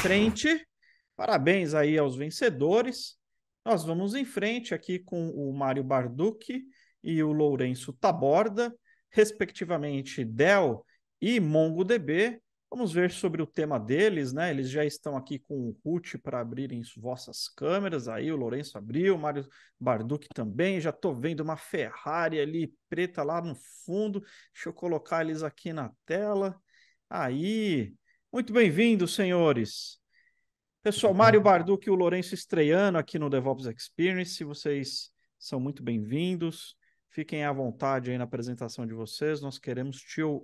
frente. Parabéns aí aos vencedores. Nós vamos em frente aqui com o Mário Barducci e o Lourenço Taborda, respectivamente Dell e MongoDB. Vamos ver sobre o tema deles, né? Eles já estão aqui com o root para abrirem vossas câmeras. Aí o Lourenço abriu, o Mário Barducci também. Já estou vendo uma Ferrari ali preta lá no fundo. Deixa eu colocar eles aqui na tela. Aí, muito bem-vindos, senhores. Pessoal, Mário Barducci e o Lourenço estreando aqui no DevOps Experience. Vocês são muito bem-vindos. Fiquem à vontade aí na apresentação de vocês. Nós queremos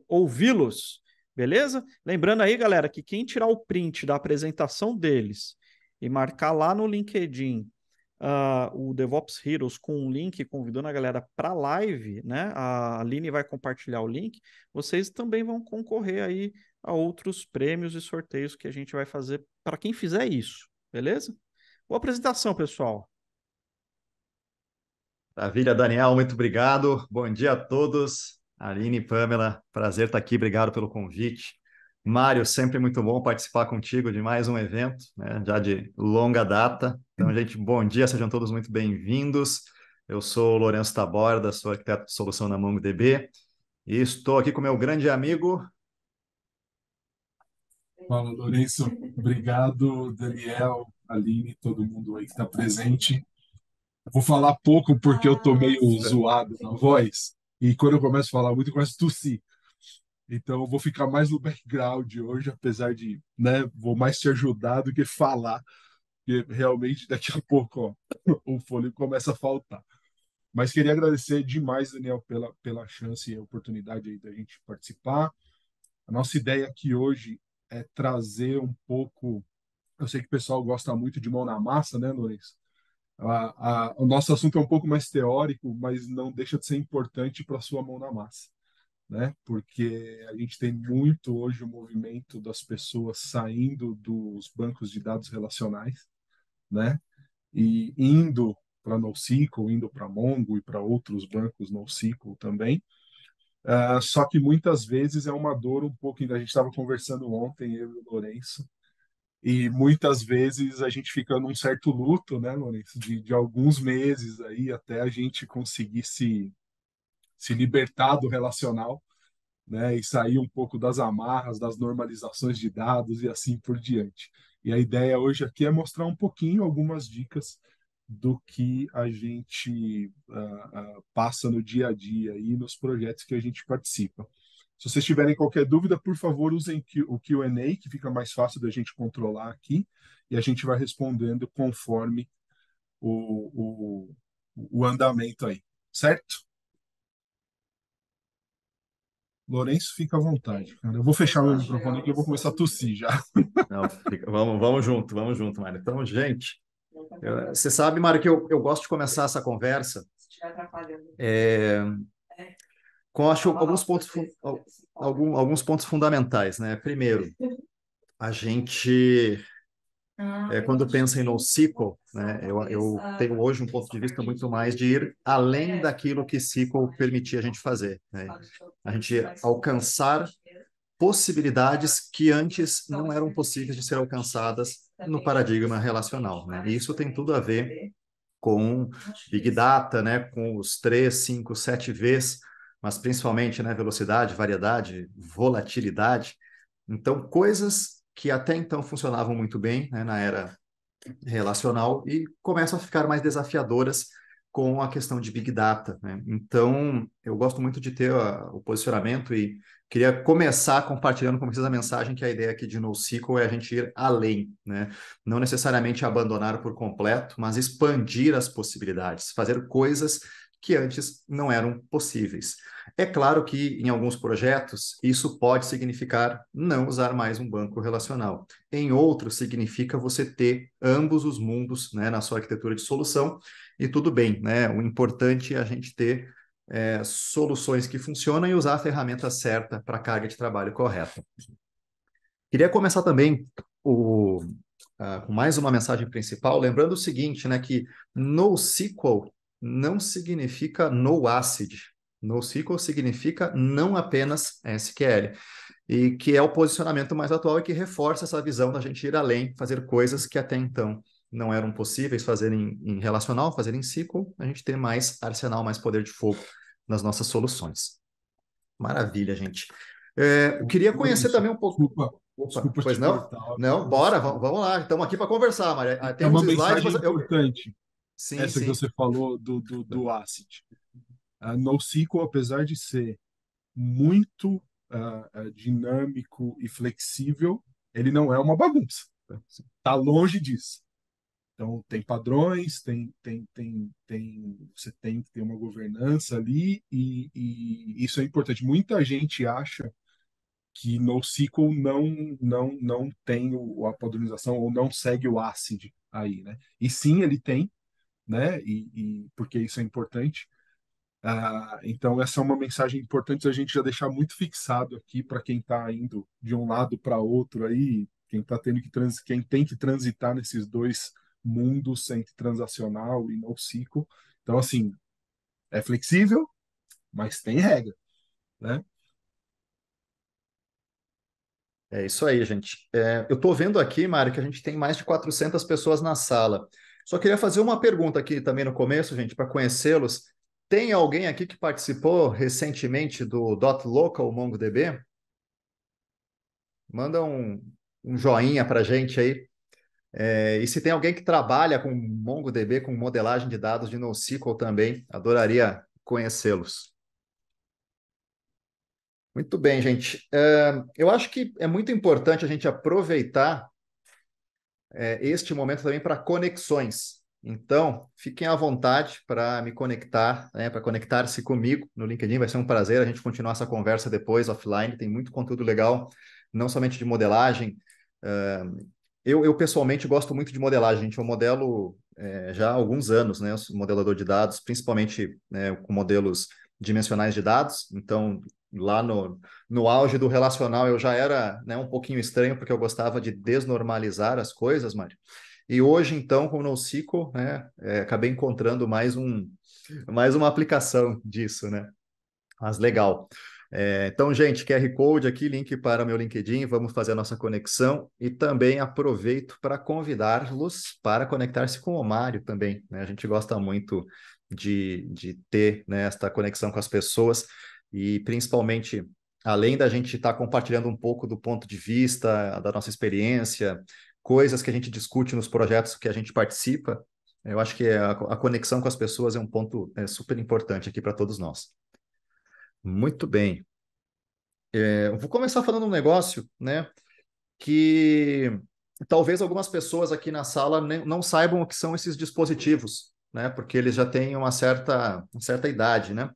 ouvi-los, beleza? Lembrando aí, galera, que quem tirar o print da apresentação deles e marcar lá no LinkedIn o DevOps Heroes com um link convidando a galera para a live, né? A Aline vai compartilhar o link. Vocês também vão concorrer aí a outros prêmios e sorteios que a gente vai fazer para quem fizer isso, beleza? Boa apresentação, pessoal. Maravilha, Daniel, muito obrigado. Bom dia a todos. Aline, Pamela, prazer estar aqui, obrigado pelo convite. Mário, sempre muito bom participar contigo de mais um evento, né, já de longa data. Então, gente, bom dia, sejam todos muito bem-vindos. Eu sou o Lourenço Taborda, sou arquiteto de solução na MongoDB e estou aqui com meu grande amigo. Fala, Lourenço. Obrigado, Daniel, Aline, todo mundo aí que está presente. Vou falar pouco porque eu tô meio zoado na voz. E quando eu começo a falar muito, eu começo a tossir. Então, eu vou ficar mais no background hoje, apesar de, né, vou mais te ajudar do que falar, porque realmente daqui a pouco, ó, o fôlego começa a faltar. Mas queria agradecer demais, Daniel, pela chance e a oportunidade aí da gente participar. A nossa ideia aqui hoje é trazer um pouco. Eu sei que o pessoal gosta muito de mão na massa, né, Lourenço? O nosso assunto é um pouco mais teórico, mas não deixa de ser importante para a sua mão na massa, né? Porque a gente tem muito hoje o movimento das pessoas saindo dos bancos de dados relacionais, né? E indo para NoSQL, indo para Mongo e para outros bancos NoSQL também. Só que muitas vezes é uma dor um pouco. A gente estava conversando ontem, eu e o Lourenço, e muitas vezes a gente fica num certo luto, né, Lourenço, de alguns meses aí até a gente conseguir se libertar do relacional, né, e sair um pouco das amarras, das normalizações de dados e assim por diante. E a ideia hoje aqui é mostrar um pouquinho algumas dicas do que a gente passa no dia a dia e nos projetos que a gente participa. Se vocês tiverem qualquer dúvida, por favor, usem o Q&A, que fica mais fácil da gente controlar aqui, e a gente vai respondendo conforme o andamento aí, certo? Lourenço, fica à vontade, cara. Eu vou fechar meu microfone aqui e eu vou começar a tossir já. Não, vamos junto, Mário. Então, gente, você sabe, Mário, que eu gosto de começar essa conversa com, acho, alguns pontos fundamentais, né? Primeiro, a gente, quando pensa em NoSQL, né, eu tenho hoje um ponto de vista muito mais de ir além daquilo que SQL permitia a gente fazer, né? A gente alcançar possibilidades que antes não eram possíveis de ser alcançadas no paradigma relacional, né? E isso tem tudo a ver com Big Data, né, com os 3, 5, 7 Vs, mas principalmente, né, velocidade, variedade, volatilidade. Então, coisas que até então funcionavam muito bem, né, na era relacional e começam a ficar mais desafiadoras com a questão de Big Data, né? Então, eu gosto muito de ter o posicionamento e queria começar compartilhando com vocês a mensagem que a ideia aqui de NoSQL é a gente ir além, né? Não necessariamente abandonar por completo, mas expandir as possibilidades, fazer coisas que antes não eram possíveis. É claro que em alguns projetos isso pode significar não usar mais um banco relacional. Em outros significa você ter ambos os mundos, né, na sua arquitetura de solução e tudo bem, né? O importante é a gente ter soluções que funcionam e usar a ferramenta certa para a carga de trabalho correta. Queria começar também com mais uma mensagem principal, lembrando o seguinte, né, que NoSQL não significa no ACID. NoSQL significa não apenas SQL. e que é o posicionamento mais atual e que reforça essa visão da gente ir além, fazer coisas que até então não eram possíveis fazer em relacional, fazer em SQL, a gente ter mais arsenal, mais poder de fogo nas nossas soluções. Maravilha, gente. Eu queria conhecer Lourenço, também um pouco. desculpa, Opa, desculpa pois te não? cortar. Não, É o bora, seguinte, vamos lá. Estamos aqui para conversar, Maria. é Tem uns uma slides, mensagem mas eu. importante, Sim, essa que sim. você falou do ACID. A NoSQL, apesar de ser muito dinâmico e flexível, ele não é uma bagunça. Está longe disso. Então, tem padrões, você tem que ter uma governança ali, e isso é importante. Muita gente acha que NoSQL não tem a padronização ou não segue o ACID aí, né? E sim, ele tem, né? Porque isso é importante. Então, essa é uma mensagem importante a gente já deixar muito fixado aqui para quem está indo de um lado para outro aí, quem tem que transitar nesses dois mundos entre transacional e NoSQL. Então, assim, é flexível, mas tem regra, né? É isso aí, gente. Eu estou vendo aqui, Mário, que a gente tem mais de 400 pessoas na sala. Só queria fazer uma pergunta aqui também no começo, gente, para conhecê-los. Tem alguém aqui que participou recentemente do .local MongoDB? Manda um joinha para a gente aí. E se tem alguém que trabalha com MongoDB, com modelagem de dados de NoSQL também, adoraria conhecê-los. Muito bem, gente. Eu acho que é muito importante a gente aproveitar este momento também para conexões. Então, fiquem à vontade para me conectar, né, para conectar-se comigo no LinkedIn. Vai ser um prazer a gente continuar essa conversa depois, offline. Tem muito conteúdo legal, não somente de modelagem. Eu pessoalmente gosto muito de modelagem, gente. Eu modelo já há alguns anos, né? Eu sou modelador de dados, principalmente com modelos dimensionais de dados. Então, lá no auge do relacional, eu já era, né, um pouquinho estranho, porque eu gostava de desnormalizar as coisas, Mário. E hoje, então, com o NoSQL, né, acabei encontrando mais uma aplicação disso, né? Mas legal. Então, gente, QR Code aqui, link para o meu LinkedIn, vamos fazer a nossa conexão e também aproveito para convidá-los para conectar-se com o Mário também, né? A gente gosta muito de ter, né, esta conexão com as pessoas e principalmente, além da gente estar compartilhando um pouco do ponto de vista, da nossa experiência, coisas que a gente discute nos projetos que a gente participa, eu acho que a conexão com as pessoas é um ponto super importante aqui para todos nós. Muito bem. Eu vou começar falando um negócio, né, que talvez algumas pessoas aqui na sala não saibam o que são esses dispositivos, né, porque eles já têm uma certa idade, né?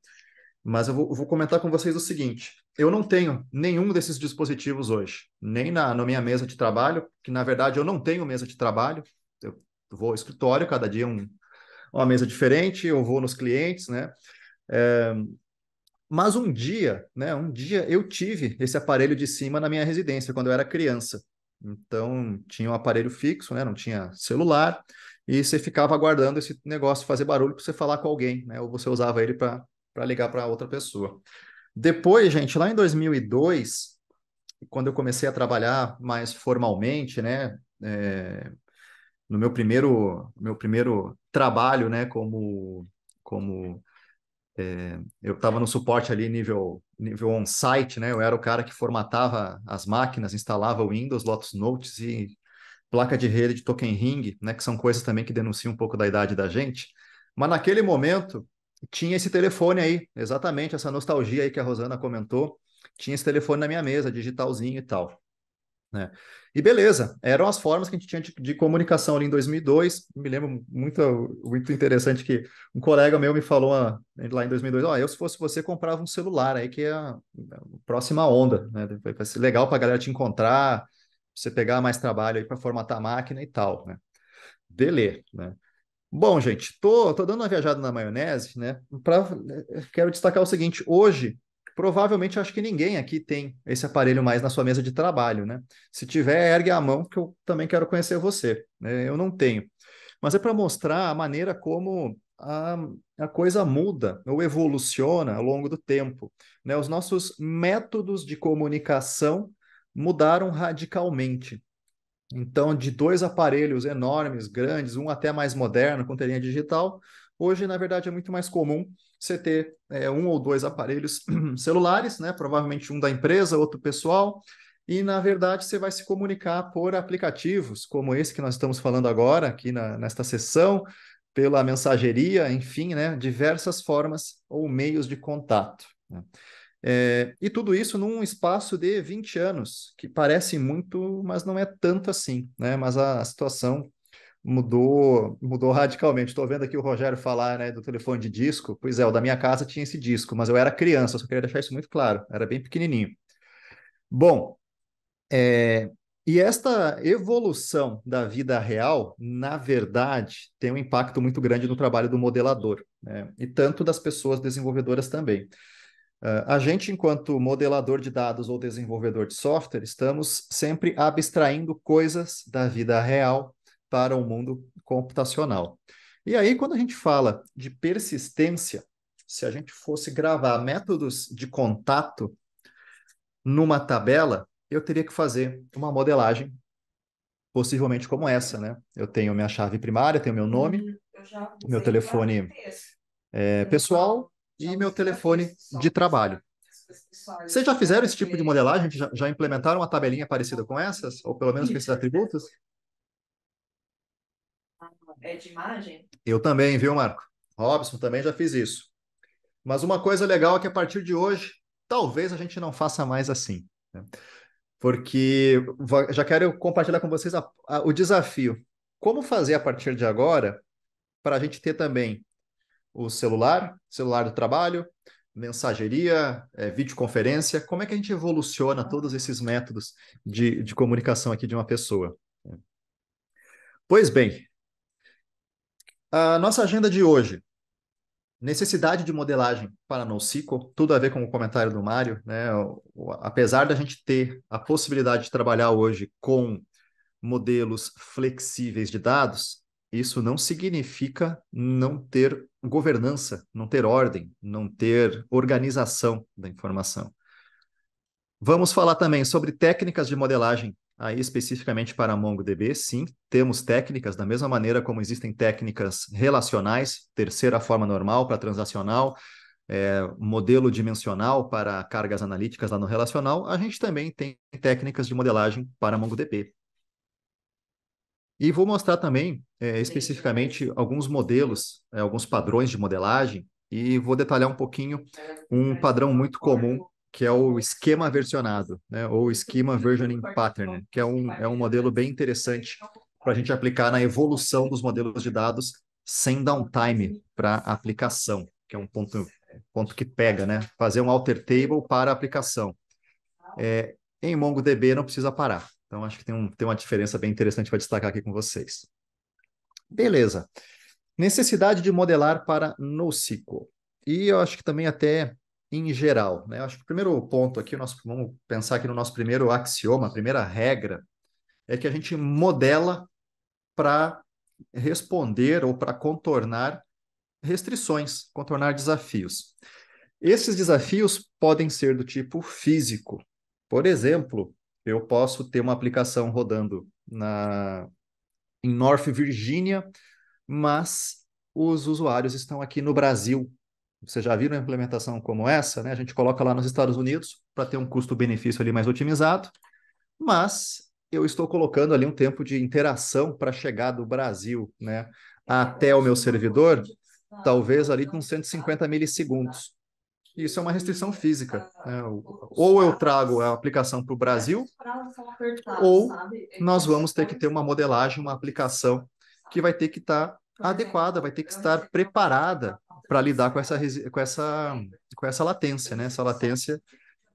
Mas eu vou comentar com vocês o seguinte: eu não tenho nenhum desses dispositivos hoje, nem na minha mesa de trabalho, que na verdade eu não tenho mesa de trabalho. Eu vou ao escritório, cada dia uma mesa diferente, eu vou nos clientes, né? Mas um dia eu tive esse aparelho de cima na minha residência quando eu era criança. Então tinha um aparelho fixo, né? Não tinha celular, e você ficava aguardando esse negócio fazer barulho para você falar com alguém, né? Ou você usava ele para ligar para outra pessoa. Depois, gente, lá em 2002, quando eu comecei a trabalhar mais formalmente, né? No meu primeiro trabalho, né? Como eu estava no suporte ali nível on-site, né? Eu era o cara que formatava as máquinas, instalava o Windows, Lotus Notes e placa de rede de Token Ring, né? Que são coisas também que denunciam um pouco da idade da gente. Mas naquele momento tinha esse telefone aí, exatamente essa nostalgia aí que a Rosana comentou. Tinha esse telefone na minha mesa, digitalzinho e tal, né? E beleza, eram as formas que a gente tinha de comunicação ali em 2002. Me lembro muito interessante que um colega meu me falou lá em 2002, eu se fosse você comprava um celular aí que é a próxima onda, né? Vai ser legal para a galera te encontrar, você pegar mais trabalho aí para formatar a máquina e tal, né? Beleza, né? Bom, gente, tô dando uma viajada na maionese, né? Quero destacar o seguinte: hoje, provavelmente, acho que ninguém aqui tem esse aparelho mais na sua mesa de trabalho, né? Se tiver, ergue a mão, que eu também quero conhecer você, né? Eu não tenho. Mas é para mostrar a maneira como a, a coisa muda ou evoluciona ao longo do tempo, né? Os nossos métodos de comunicação mudaram radicalmente. Então, de dois aparelhos enormes, grandes, um até mais moderno, com telinha digital, hoje, na verdade, é muito mais comum você ter um ou dois aparelhos celulares, né? Provavelmente um da empresa, outro pessoal, e, na verdade, você vai se comunicar por aplicativos, como esse que nós estamos falando agora, aqui nesta sessão, pela mensageria, enfim, né? Diversas formas ou meios de contato, né? E tudo isso num espaço de 20 anos, que parece muito, mas não é tanto assim, né? Mas a situação mudou radicalmente. Estou vendo aqui o Rogério falar, né, do telefone de disco. Pois é, o da minha casa tinha esse disco, mas eu era criança, só queria deixar isso muito claro, era bem pequenininho. Bom, e esta evolução da vida real, na verdade, tem um impacto muito grande no trabalho do modelador, né? E tanto das pessoas desenvolvedoras também. A gente, enquanto modelador de dados ou desenvolvedor de software, estamos sempre abstraindo coisas da vida real para o mundo computacional. E aí, quando a gente fala de persistência, se a gente fosse gravar métodos de contato numa tabela, eu teria que fazer uma modelagem possivelmente como essa, né? Eu tenho minha chave primária, tenho meu nome, meu telefone pessoal e meu telefone de trabalho. Vocês já fizeram esse tipo de modelagem? Já implementaram uma tabelinha parecida com essas? Ou pelo menos com esses atributos? É de imagem? Eu também, viu, Marco? Robson, também já fiz isso. Mas uma coisa legal é que a partir de hoje, talvez a gente não faça mais assim, né? Porque já quero compartilhar com vocês o desafio. Como fazer a partir de agora para a gente ter também o celular do trabalho, mensageria, videoconferência, como é que a gente evoluciona todos esses métodos de comunicação aqui de uma pessoa? Pois bem, a nossa agenda de hoje, necessidade de modelagem para NoSQL, tudo a ver com o comentário do Mário, né? Apesar da gente ter a possibilidade de trabalhar hoje com modelos flexíveis de dados, isso não significa não ter governança, não ter ordem, não ter organização da informação. Vamos falar também sobre técnicas de modelagem, aí especificamente para MongoDB. Sim, temos técnicas, da mesma maneira como existem técnicas relacionais, terceira forma normal para transacional, modelo dimensional para cargas analíticas lá no relacional, a gente também tem técnicas de modelagem para MongoDB. E vou mostrar também, especificamente, alguns modelos, alguns padrões de modelagem, e vou detalhar um pouquinho um padrão muito comum, que é o esquema versionado, né, ou Schema Versioning Pattern, que é um modelo bem interessante para a gente aplicar na evolução dos modelos de dados sem downtime para a aplicação, que é um ponto que pega, né? Fazer um alter table para a aplicação. Em MongoDB não precisa parar. Então, acho que tem uma diferença bem interessante para destacar aqui com vocês. Beleza. Necessidade de modelar para NoSQL. E eu acho que também até em geral, né? Eu acho que o primeiro ponto aqui, vamos pensar aqui no nosso primeiro axioma, a primeira regra, é que a gente modela para responder ou para contornar restrições, contornar desafios. Esses desafios podem ser do tipo físico. Por exemplo, eu posso ter uma aplicação rodando em North Virginia, mas os usuários estão aqui no Brasil. Você já viu uma implementação como essa, né? A gente coloca lá nos Estados Unidos para ter um custo-benefício ali mais otimizado, mas eu estou colocando ali um tempo de interação para chegar do Brasil, né, até o meu servidor, talvez ali com 150 milissegundos. Isso é uma restrição física, né? Ou eu trago a aplicação para o Brasil, ou nós vamos ter que ter uma modelagem, uma aplicação que vai ter que estar adequada, vai ter que estar preparada para lidar com essa latência, né? Essa latência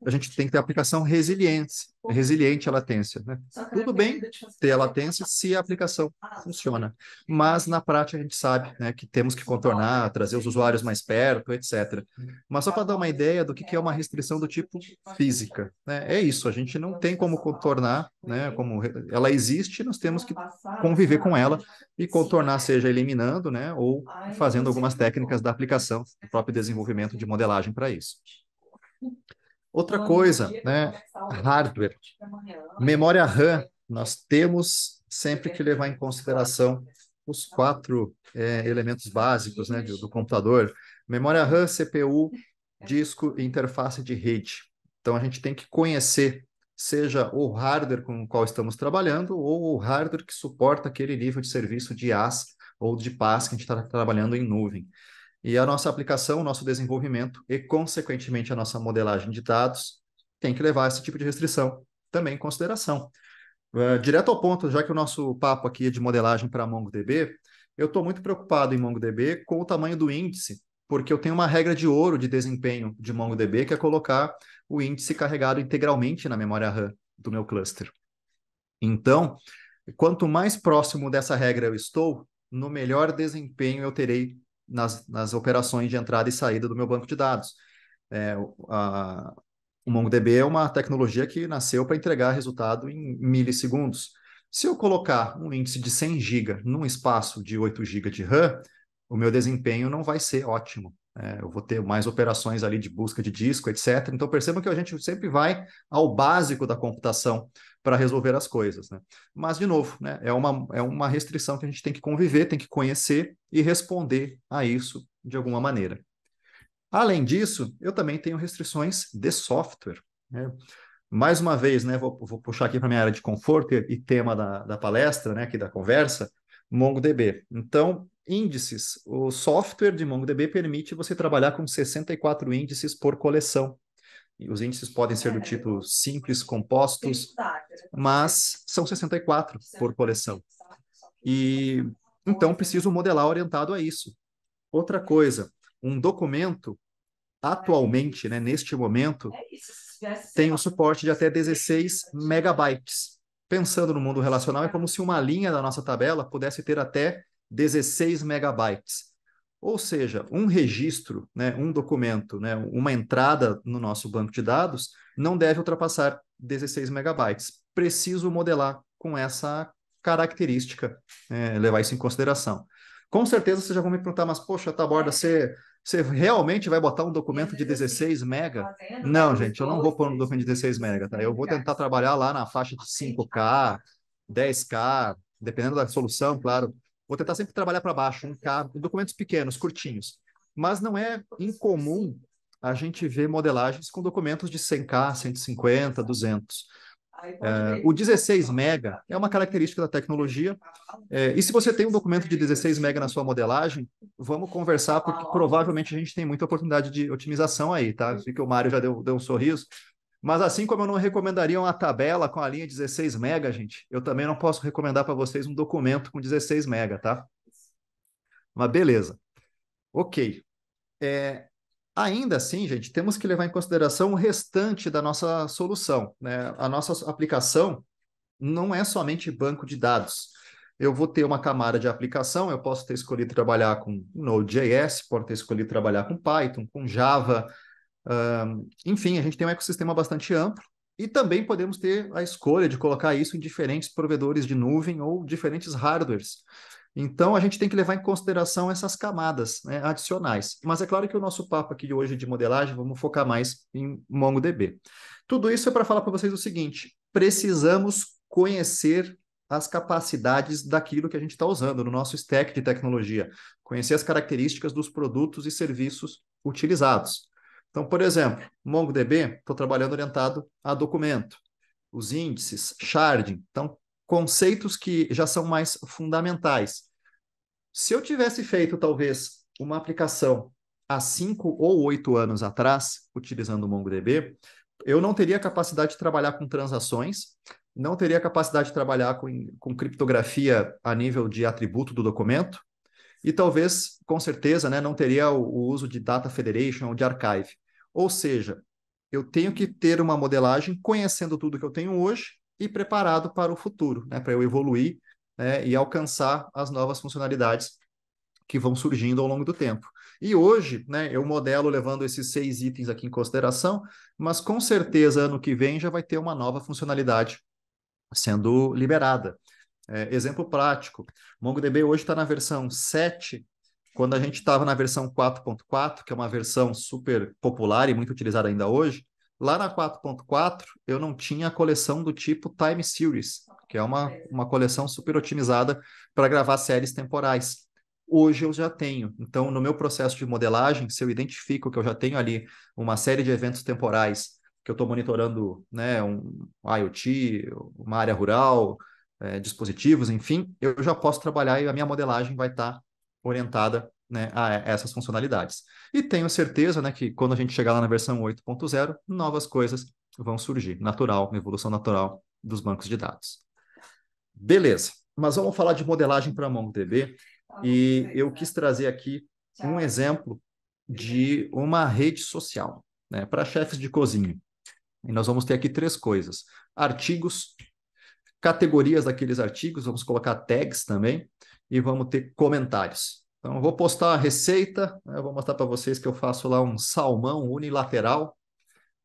a gente tem que ter aplicação resiliente à latência, né? Tudo bem ter a latência se a aplicação funciona, mas na prática a gente sabe, né, que temos que contornar, trazer os usuários mais perto, etc. Mas só para dar uma ideia do que é uma restrição do tipo física, né? É isso, a gente não tem como contornar, né? Como ela existe, nós temos que conviver com ela e contornar, seja eliminando, né, ou fazendo algumas técnicas da aplicação, do próprio desenvolvimento de modelagem para isso. Outra coisa, né, hardware. Memória RAM, nós temos sempre que levar em consideração os 4 elementos básicos, né, do computador. Memória RAM, CPU, disco e interface de rede. Então, a gente tem que conhecer, seja o hardware com o qual estamos trabalhando ou o hardware que suporta aquele nível de serviço de IaaS ou de PaaS que a gente está trabalhando em nuvem. E a nossa aplicação, o nosso desenvolvimento e, consequentemente, a nossa modelagem de dados tem que levar esse tipo de restrição também em consideração. Direto ao ponto, já que o nosso papo aqui é de modelagem para MongoDB, eu estou muito preocupado em MongoDB com o tamanho do índice, porque eu tenho uma regra de ouro de desempenho de MongoDB, que é colocar o índice carregado integralmente na memória RAM do meu cluster. Então, quanto mais próximo dessa regra eu estou, no melhor desempenho eu terei nas operações de entrada e saída do meu banco de dados. O MongoDB é uma tecnologia que nasceu para entregar resultado em milissegundos. Se eu colocar um índice de 100 GB num espaço de 8 GB de RAM, o meu desempenho não vai ser ótimo. Eu vou ter mais operações ali de busca de disco, etc. Então, percebam que a gente sempre vai ao básico da computação para resolver as coisas, né? Mas, de novo, né, é uma restrição que a gente tem que conviver, tem que conhecer e responder a isso de alguma maneira. Além disso, eu também tenho restrições de software, né? Mais uma vez, né, vou puxar aqui para a minha área de conforto e tema da palestra, né, aqui da conversa, MongoDB. Então, índices. O software de MongoDB permite você trabalhar com 64 índices por coleção. E os índices podem ser do tipo simples, compostos, mas são 64 por coleção. E então preciso modelar orientado a isso. Outra coisa, um documento atualmente, né, neste momento, tem um suporte de até 16 megabytes. Pensando no mundo relacional, é como se uma linha da nossa tabela pudesse ter até 16 megabytes. Ou seja, um registro, né, um documento, né, uma entrada no nosso banco de dados não deve ultrapassar 16 megabytes. Preciso modelar com essa característica, levar isso em consideração. Com certeza vocês já vão me perguntar, mas poxa, Taborda, você realmente vai botar um documento de 16 mega? Não, gente, eu não vou pôr um documento de 16 mega, tá? Eu vou tentar trabalhar lá na faixa de 5K, 10K, dependendo da solução, claro. Vou tentar sempre trabalhar para baixo, 1K, documentos pequenos, curtinhos. Mas não é incomum a gente ver modelagens com documentos de 100K, 150, 200. O 16 mega é uma característica da tecnologia. E se você tem um documento de 16 mega na sua modelagem, vamos conversar, porque provavelmente a gente tem muita oportunidade de otimização aí, tá? Vi que o Mário já deu um sorriso. Mas assim como eu não recomendaria uma tabela com a linha 16 mega, gente, eu também não posso recomendar para vocês um documento com 16 mega, tá? Mas beleza. Ok. Ainda assim, gente, temos que levar em consideração o restante da nossa solução, né? A nossa aplicação não é somente banco de dados. Eu vou ter uma camada de aplicação, eu posso ter escolhido trabalhar com Node.js, posso ter escolhido trabalhar com Python, com Java, enfim, a gente tem um ecossistema bastante amplo e também podemos ter a escolha de colocar isso em diferentes provedores de nuvem ou diferentes hardwares. Então, a gente tem que levar em consideração essas camadas, né, adicionais. Mas é claro que o nosso papo aqui de hoje de modelagem, vamos focar mais em MongoDB. Tudo isso é para falar para vocês o seguinte: precisamos conhecer as capacidades daquilo que a gente está usando no nosso stack de tecnologia, conhecer as características dos produtos e serviços utilizados. Então, por exemplo, MongoDB, estou trabalhando orientado a documento, os índices, sharding, então conceitos que já são mais fundamentais. Se eu tivesse feito, talvez, uma aplicação há 5 ou 8 anos atrás, utilizando o MongoDB, eu não teria capacidade de trabalhar com transações, não teria capacidade de trabalhar com criptografia a nível de atributo do documento, e talvez, com certeza, né, não teria o uso de Data Federation ou de Archive. Ou seja, eu tenho que ter uma modelagem conhecendo tudo que eu tenho hoje e preparado para o futuro, né, para eu evoluir, né, e alcançar as novas funcionalidades que vão surgindo ao longo do tempo. E hoje, né, eu modelo levando esses 6 itens aqui em consideração, mas com certeza ano que vem já vai ter uma nova funcionalidade sendo liberada. Exemplo prático, MongoDB hoje está na versão 7, quando a gente estava na versão 4.4, que é uma versão super popular e muito utilizada ainda hoje. Lá na 4.4, eu não tinha a coleção do tipo Time Series, que é uma coleção super otimizada para gravar séries temporais. Hoje eu já tenho. Então, no meu processo de modelagem, se eu identifico que eu já tenho ali uma série de eventos temporais que eu estou monitorando, né, um IoT, uma área rural, dispositivos, enfim, eu já posso trabalhar e a minha modelagem vai estar orientada, né, a essas funcionalidades. E tenho certeza, né, que quando a gente chegar lá na versão 8.0, novas coisas vão surgir. Natural, uma evolução natural dos bancos de dados. Beleza, mas vamos falar de modelagem para MongoDB. E eu quis trazer aqui um exemplo de uma rede social, né, para chefes de cozinha. E nós vamos ter aqui 3 coisas: artigos, categorias daqueles artigos, vamos colocar tags também, e vamos ter comentários. Então, eu vou postar a receita, né, eu vou mostrar para vocês que eu faço lá um salmão unilateral,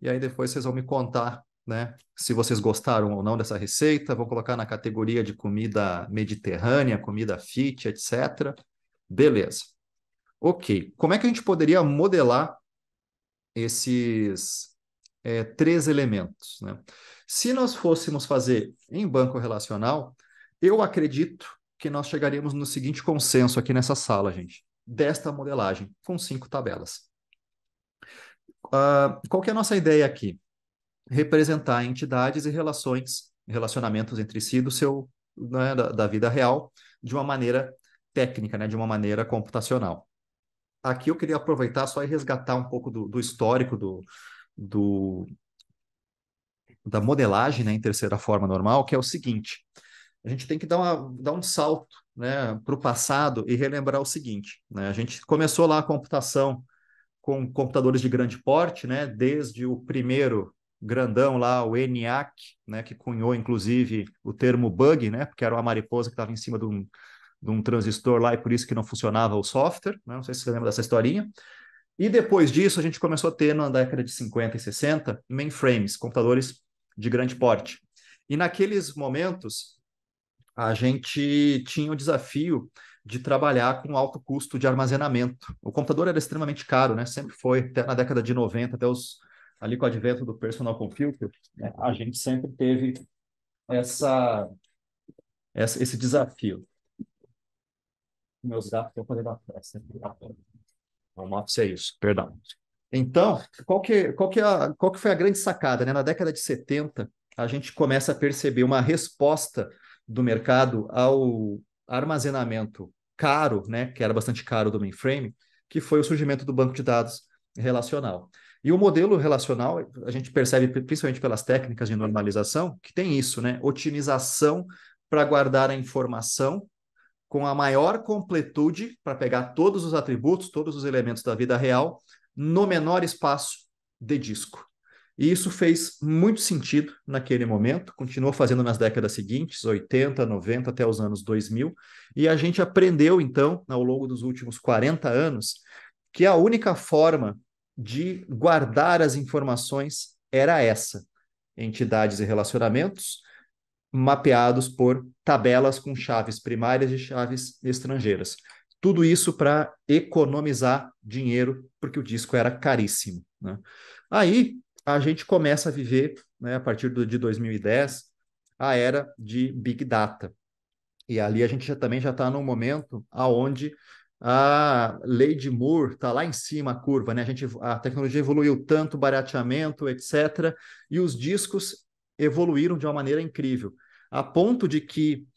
e aí depois vocês vão me contar, né, se vocês gostaram ou não dessa receita. Vou colocar na categoria de comida mediterrânea, comida fit, etc. Beleza. Ok. Como é que a gente poderia modelar esses 3 elementos, né? Se nós fôssemos fazer em banco relacional, eu acredito que nós chegaríamos no seguinte consenso aqui nessa sala, gente, desta modelagem, com 5 tabelas. Qual que é a nossa ideia aqui? Representar entidades e relacionamentos entre si do seu, né, da vida real, de uma maneira técnica, né, de uma maneira computacional. Aqui eu queria aproveitar só e resgatar um pouco do histórico da modelagem, né, em terceira forma normal, que é o seguinte: a gente tem que dar um salto, né, para o passado e relembrar o seguinte, né? A gente começou lá a computação com computadores de grande porte, né, desde o primeiro grandão lá, o ENIAC, né, que cunhou inclusive o termo bug, né, porque era uma mariposa que estava em cima de um transistor lá e por isso que não funcionava o software, né? Não sei se você lembra dessa historinha. E depois disso, a gente começou a ter, na década de 50 e 60, mainframes, computadores de grande porte. E naqueles momentos, a gente tinha o desafio de trabalhar com alto custo de armazenamento. O computador era extremamente caro, né? Sempre foi, até na década de 90, ali com o advento do personal computer, né? A gente sempre teve esse desafio. Meus gatos estão fazendo a festa. Vamos office é isso, perdão. Então, qual que foi a grande sacada, né? Na década de 70, a gente começa a perceber uma resposta do mercado ao armazenamento caro, né? Que era bastante caro do mainframe, que foi o surgimento do banco de dados relacional. E o modelo relacional, a gente percebe principalmente pelas técnicas de normalização, que tem isso, né? Otimização para guardar a informação com a maior completude para pegar todos os atributos, todos os elementos da vida real, no menor espaço de disco. E isso fez muito sentido naquele momento, continuou fazendo nas décadas seguintes, 80, 90, até os anos 2000, e a gente aprendeu, então, ao longo dos últimos 40 anos, que a única forma de guardar as informações era essa: entidades e relacionamentos, mapeados por tabelas com chaves primárias e chaves estrangeiras. Tudo isso para economizar dinheiro, porque o disco era caríssimo, né? Aí a gente começa a viver, né, a partir de 2010, a era de Big Data. E ali a gente também já está num momento aonde a lei de Moore está lá em cima a curva, né? A tecnologia evoluiu tanto, barateamento, etc., e os discos evoluíram de uma maneira incrível, a ponto de que,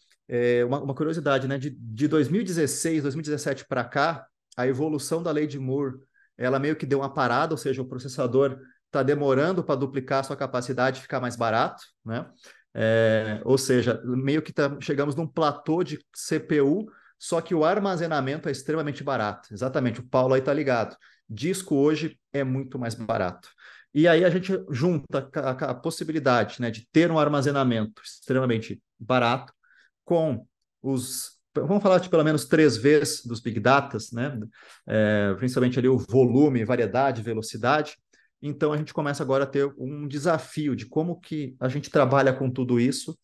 uma curiosidade, né? De 2016, 2017 para cá, a evolução da lei de Moore, ela meio que deu uma parada, ou seja, o processador está demorando para duplicar a sua capacidade e ficar mais barato, né? Ou seja, meio que chegamos num platô de CPU, só que o armazenamento é extremamente barato. Exatamente, o Paulo aí está ligado. Disco hoje é muito mais barato. E aí a gente junta a possibilidade, né, de ter um armazenamento extremamente barato com vamos falar de pelo menos 3 vezes dos Big Datas, né? Principalmente ali o volume, variedade, velocidade. Então a gente começa agora a ter um desafio de como que a gente trabalha com tudo isso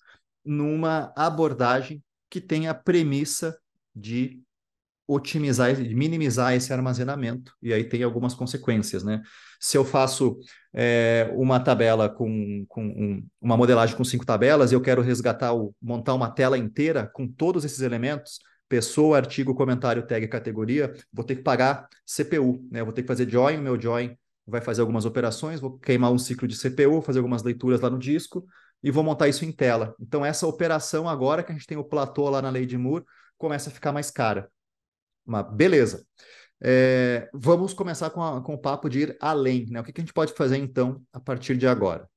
numa abordagem que tem a premissa de otimizar, de minimizar esse armazenamento, e aí tem algumas consequências, né? Se eu faço uma tabela uma modelagem com 5 tabelas, e eu quero montar uma tela inteira com todos esses elementos, pessoa, artigo, comentário, tag, categoria, vou ter que pagar CPU, né? Eu vou ter que fazer join, o meu join vai fazer algumas operações, vou queimar um ciclo de CPU, fazer algumas leituras lá no disco, e vou montar isso em tela. Então, essa operação agora que a gente tem o platô lá na lei de Moore, começa a ficar mais cara. Mas beleza. Vamos começar com o papo de ir além, né? O que a gente pode fazer, então, a partir de agora?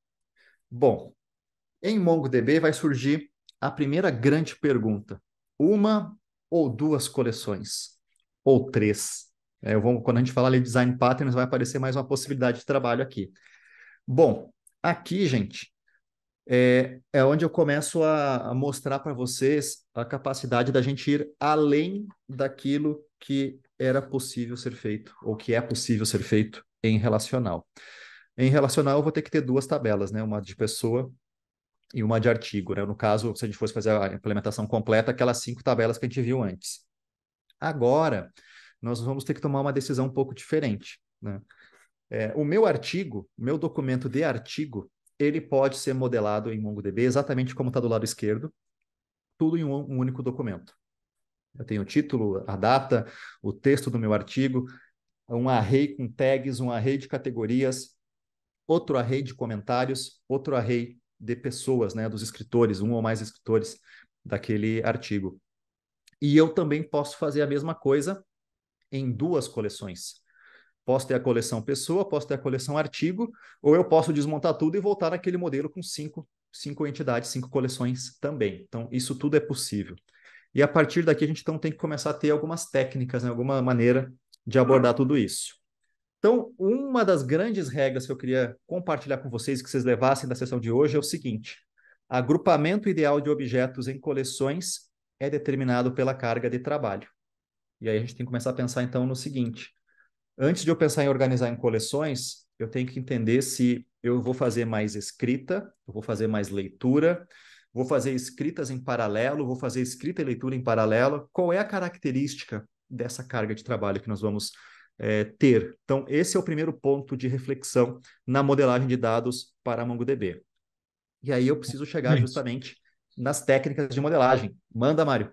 Bom, em MongoDB vai surgir a primeira grande pergunta. Uma ou duas coleções? Ou 3? Quando a gente falar de design patterns, vai aparecer mais uma possibilidade de trabalho aqui. Bom, aqui, gente, é onde eu começo a mostrar para vocês a capacidade da gente ir além daquilo que era possível ser feito, ou que é possível ser feito em relacional. Em relacional, eu vou ter que ter 2 tabelas, né? Uma de pessoa e uma de artigo, né? No caso, se a gente fosse fazer a implementação completa, aquelas 5 tabelas que a gente viu antes. Agora, nós vamos ter que tomar uma decisão um pouco diferente, né? O meu artigo, o meu documento de artigo, ele pode ser modelado em MongoDB exatamente como está do lado esquerdo, tudo em um único documento. Eu tenho o título, a data, o texto do meu artigo, um array com tags, um array de categorias, outro array de comentários, outro array de pessoas, né, dos escritores, um ou mais escritores daquele artigo. E eu também posso fazer a mesma coisa em 2 coleções. Posso ter a coleção pessoa, posso ter a coleção artigo, ou eu posso desmontar tudo e voltar naquele modelo com 5 entidades, 5 coleções também. Então, isso tudo é possível. E a partir daqui, a gente então tem que começar a ter algumas técnicas, né, alguma maneira de abordar tudo isso. Então, uma das grandes regras que eu queria compartilhar com vocês, que vocês levassem da sessão de hoje, é o seguinte: agrupamento ideal de objetos em coleções é determinado pela carga de trabalho. E aí a gente tem que começar a pensar, então, no seguinte: antes de eu pensar em organizar em coleções, eu tenho que entender se eu vou fazer mais escrita, eu vou fazer mais leitura, vou fazer escritas em paralelo, vou fazer escrita e leitura em paralelo. Qual é a característica dessa carga de trabalho que nós vamos ter? Então, esse é o primeiro ponto de reflexão na modelagem de dados para MongoDB. E aí eu preciso chegar justamente nas técnicas de modelagem. Manda, Mário.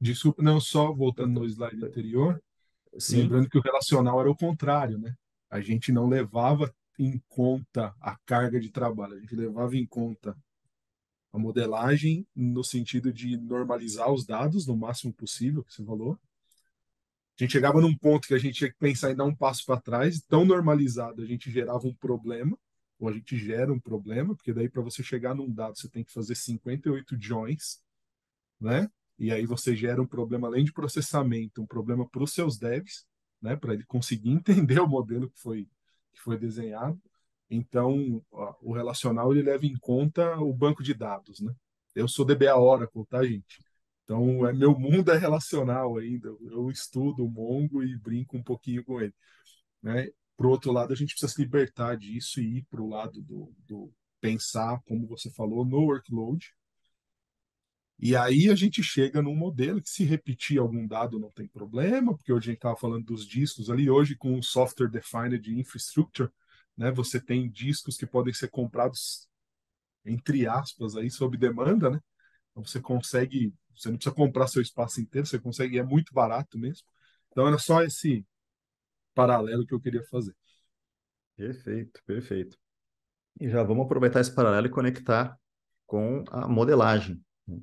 Desculpa, não, só voltando no slide anterior, Sim. lembrando que o relacional era o contrário, né? A gente não levava em conta a carga de trabalho, a gente levava em conta a modelagem no sentido de normalizar os dados no máximo possível, que você falou. A gente chegava num ponto que a gente tinha que pensar em dar um passo para trás, tão normalizado, a gente gerava um problema, ou a gente gera um problema, porque daí para você chegar num dado você tem que fazer 58 joins, né? E aí você gera um problema além de processamento, um problema para os seus devs, né? Para ele conseguir entender o modelo que foi desenhado. Então, ó, o relacional ele leva em conta o banco de dados, né? Eu sou DBA Oracle, tá, gente? Então, meu mundo é relacional ainda. Eu estudo o Mongo e brinco um pouquinho com ele, né? Por outro lado, a gente precisa se libertar disso e ir para o lado do pensar, como você falou, no workload. E aí a gente chega num modelo que se repetir algum dado não tem problema, porque hoje a gente estava falando dos discos ali, hoje com o Software Defined Infrastructure, né, você tem discos que podem ser comprados, entre aspas, aí, sob demanda, né? Então você não precisa comprar seu espaço inteiro, você consegue, é muito barato mesmo. Então era só esse paralelo que eu queria fazer. Perfeito, perfeito. E já vamos aproveitar esse paralelo e conectar com a modelagem, né?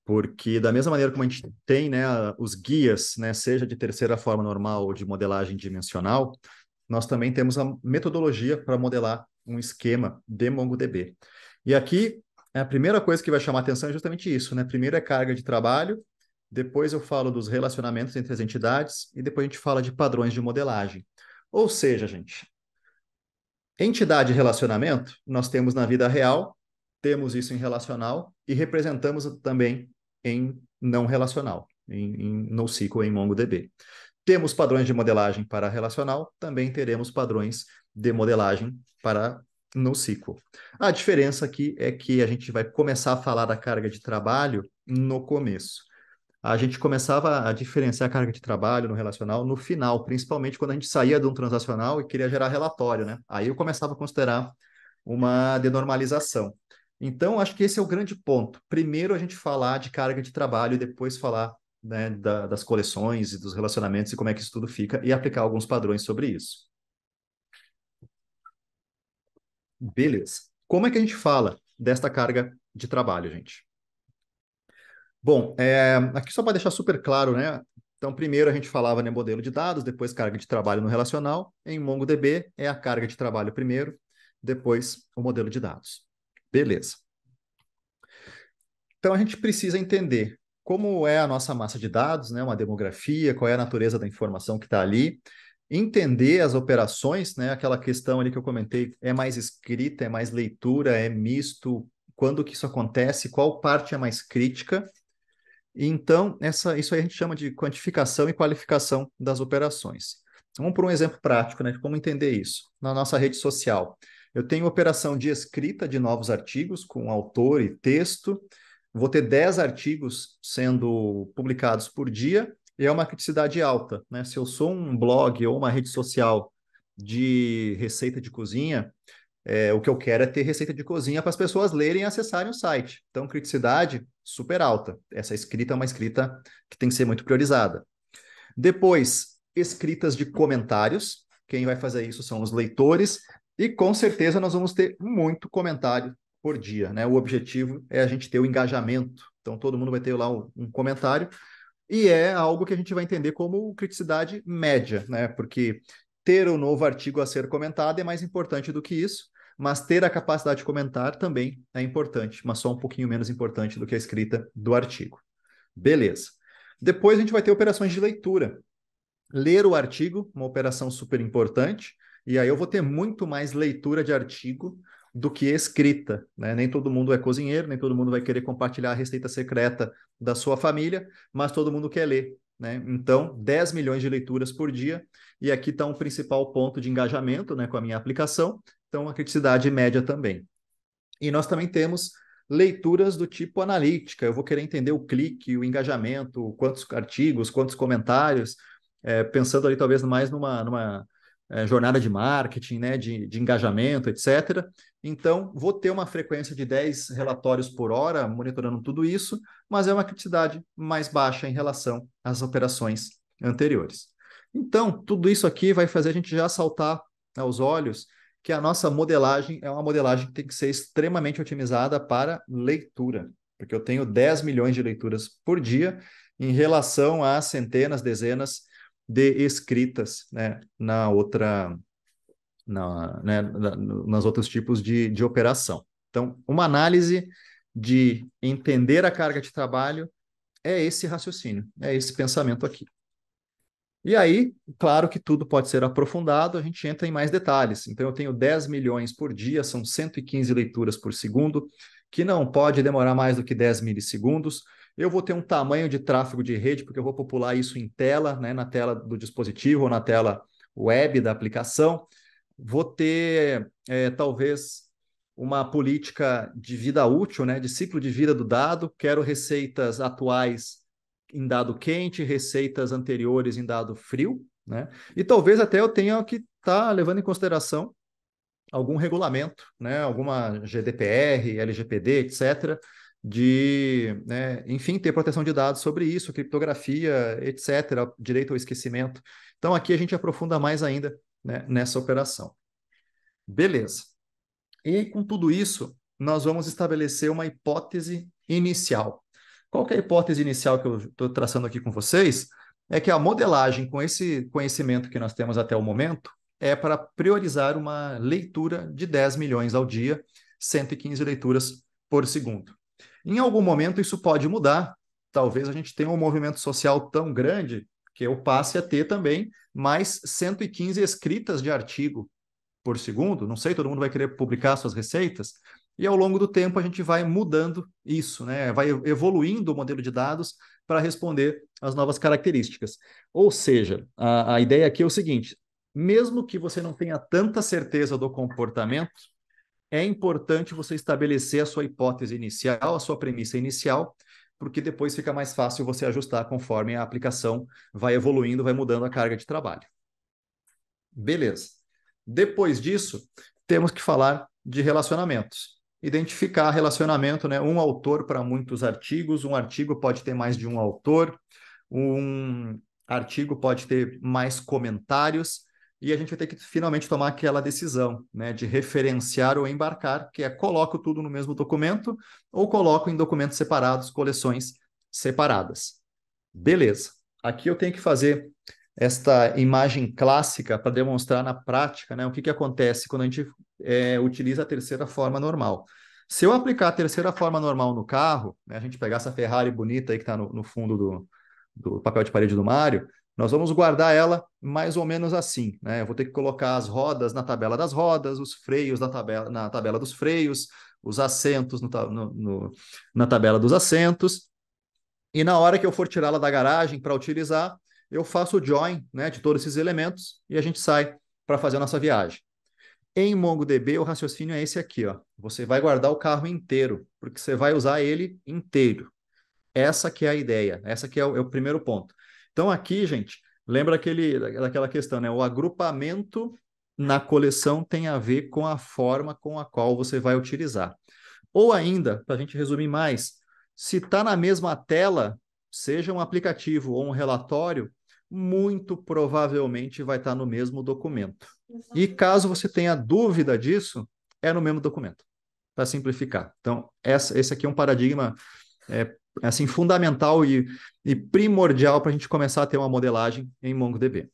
Porque da mesma maneira como a gente tem, né, os guias, né, seja de terceira forma normal ou de modelagem dimensional, nós também temos a metodologia para modelar um esquema de MongoDB. E aqui, a primeira coisa que vai chamar atenção é justamente isso, né? Primeiro é carga de trabalho, depois eu falo dos relacionamentos entre as entidades e depois a gente fala de padrões de modelagem. Ou seja, gente, Entidade e relacionamento, nós temos na vida real, temos isso em relacional e representamos também em não relacional, em NoSQL, em MongoDB. Temos padrões de modelagem para relacional, também teremos padrões de modelagem para NoSQL. A diferença aqui é que a gente vai começar a falar da carga de trabalho no começo. A gente começava a diferenciar a carga de trabalho no relacional no final, principalmente quando a gente saía de um transacional e queria gerar relatório, né? Aí eu começava a considerar uma denormalização. Então, acho que esse é o grande ponto. Primeiro a gente falar de carga de trabalho e depois falar, né, das coleções e dos relacionamentos e como é que isso tudo fica e aplicar alguns padrões sobre isso. Beleza. Como é que a gente fala desta carga de trabalho, gente? Bom, aqui só para deixar super claro, né? Então, primeiro a gente falava, né, modelo de dados, depois carga de trabalho no relacional. Em MongoDB é a carga de trabalho primeiro, depois o modelo de dados. Beleza. Então, a gente precisa entender como é a nossa massa de dados, né, uma demografia, qual é a natureza da informação que está ali, entender as operações, né, aquela questão ali que eu comentei, é mais escrita, é mais leitura, é misto, quando que isso acontece, qual parte é mais crítica. Então, isso aí a gente chama de quantificação e qualificação das operações. Vamos para um exemplo prático, né, de como entender isso. Na nossa rede social, eu tenho operação de escrita de novos artigos com autor e texto, vou ter 10 artigos sendo publicados por dia, e é uma criticidade alta, né? Se eu sou um blog ou uma rede social de receita de cozinha, o que eu quero é ter receita de cozinha para as pessoas lerem e acessarem o site. Então, criticidade super alta. Essa escrita é uma escrita que tem que ser muito priorizada. Depois, escritas de comentários. Quem vai fazer isso são os leitores. E com certeza nós vamos ter muito comentário por dia, né? O objetivo é a gente ter o engajamento. Então, todo mundo vai ter lá um comentário. E é algo que a gente vai entender como criticidade média, né? Porque ter o novo artigo a ser comentado é mais importante do que isso, mas ter a capacidade de comentar também é importante, mas só um pouquinho menos importante do que a escrita do artigo. Beleza. Depois a gente vai ter operações de leitura. Ler o artigo, uma operação super importante, e aí eu vou ter muito mais leitura de artigo do que escrita, né? Nem todo mundo é cozinheiro, nem todo mundo vai querer compartilhar a receita secreta da sua família, mas todo mundo quer ler, né? Então, 10 milhões de leituras por dia, e aqui está um principal ponto de engajamento, né, com a minha aplicação, então a criticidade média também. E nós também temos leituras do tipo analítica, eu vou querer entender o clique, o engajamento, quantos artigos, quantos comentários, pensando ali talvez mais numa jornada de marketing, né, de engajamento, etc. Então, vou ter uma frequência de 10 relatórios por hora, monitorando tudo isso, mas é uma criticidade mais baixa em relação às operações anteriores. Então, tudo isso aqui vai fazer a gente já saltar aos olhos que a nossa modelagem é uma modelagem que tem que ser extremamente otimizada para leitura, porque eu tenho 10 milhões de leituras por dia em relação a centenas, dezenas de escritas, né, nas outros tipos de operação. Então, uma análise de entender a carga de trabalho é esse raciocínio, é esse pensamento aqui. E aí, claro que tudo pode ser aprofundado, a gente entra em mais detalhes. Então, eu tenho 10 milhões por dia, são 115 leituras por segundo, que não pode demorar mais do que 10 milissegundos. Eu vou ter um tamanho de tráfego de rede, porque eu vou popular isso em tela, né, na tela do dispositivo ou na tela web da aplicação. Vou ter, talvez, uma política de vida útil, né, de ciclo de vida do dado. Quero receitas atuais em dado quente, receitas anteriores em dado frio, né? E talvez até eu tenha que estar levando em consideração algum regulamento, né? Alguma GDPR, LGPD, etc., né? Enfim, ter proteção de dados sobre isso, criptografia, etc., direito ao esquecimento. Então, aqui a gente aprofunda mais ainda, né, nessa operação. Beleza. E com tudo isso, nós vamos estabelecer uma hipótese inicial. Qual que é a hipótese inicial que eu estou traçando aqui com vocês? É que a modelagem, com esse conhecimento que nós temos até o momento, é para priorizar uma leitura de 10 milhões ao dia, 115 leituras por segundo. Em algum momento isso pode mudar, talvez a gente tenha um movimento social tão grande que eu passe a ter também mais 115 escritas de artigo, por segundo, não sei, todo mundo vai querer publicar suas receitas, e ao longo do tempo a gente vai mudando isso, né? Vai evoluindo o modelo de dados para responder às novas características. Ou seja, a ideia aqui é o seguinte: mesmo que você não tenha tanta certeza do comportamento, é importante você estabelecer a sua hipótese inicial, a sua premissa inicial, porque depois fica mais fácil você ajustar conforme a aplicação vai evoluindo, vai mudando a carga de trabalho. Beleza. Depois disso, temos que falar de relacionamentos. Identificar relacionamento, né? Um autor para muitos artigos, um artigo pode ter mais de um autor, um artigo pode ter mais comentários, e a gente vai ter que finalmente tomar aquela decisão, né, de referenciar ou embarcar, que é coloco tudo no mesmo documento ou coloco em documentos separados, coleções separadas. Beleza. Aqui eu tenho que fazer esta imagem clássica para demonstrar na prática, né, o que acontece quando a gente utiliza a terceira forma normal. Se eu aplicar a terceira forma normal no carro, né, a gente pegar essa Ferrari bonita aí que está no fundo do papel de parede do Mário, nós vamos guardar ela mais ou menos assim, né? Eu vou ter que colocar as rodas na tabela das rodas, os freios na tabela dos freios, os assentos na tabela dos assentos, e na hora que eu for tirá-la da garagem para utilizar, eu faço o join, né, de todos esses elementos e a gente sai para fazer a nossa viagem. Em MongoDB, o raciocínio é esse aqui, ó. Você vai guardar o carro inteiro, porque você vai usar ele inteiro. Essa que é a ideia, essa que é o primeiro ponto. Então aqui, gente, lembra daquela questão, né? O agrupamento na coleção tem a ver com a forma com a qual você vai utilizar. Ou ainda, para a gente resumir mais, se está na mesma tela, seja um aplicativo ou um relatório, muito provavelmente vai estar no mesmo documento. E caso você tenha dúvida disso, é no mesmo documento, para simplificar. Então, esse aqui é um paradigma assim, fundamental e primordial para a gente começar a ter uma modelagem em MongoDB.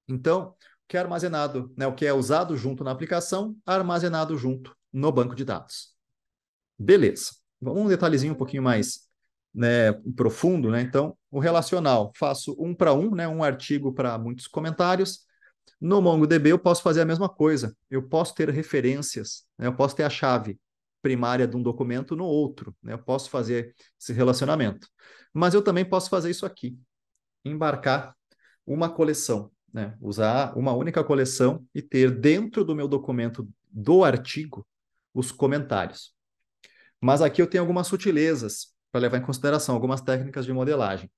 Então, o que é armazenado, né, o que é usado junto na aplicação, armazenado junto no banco de dados. Beleza. Vamos um detalhezinho um pouquinho mais, né, profundo, né? Então, o relacional, faço um para um, né, um artigo para muitos comentários. No MongoDB eu posso fazer a mesma coisa. Eu posso ter referências, né? Eu posso ter a chave primária de um documento no outro, né? Eu posso fazer esse relacionamento. Mas eu também posso fazer isso aqui, embarcar uma coleção, né? Usar uma única coleção e ter dentro do meu documento do artigo os comentários. Mas aqui eu tenho algumas sutilezas para levar em consideração, algumas técnicas de modelagem.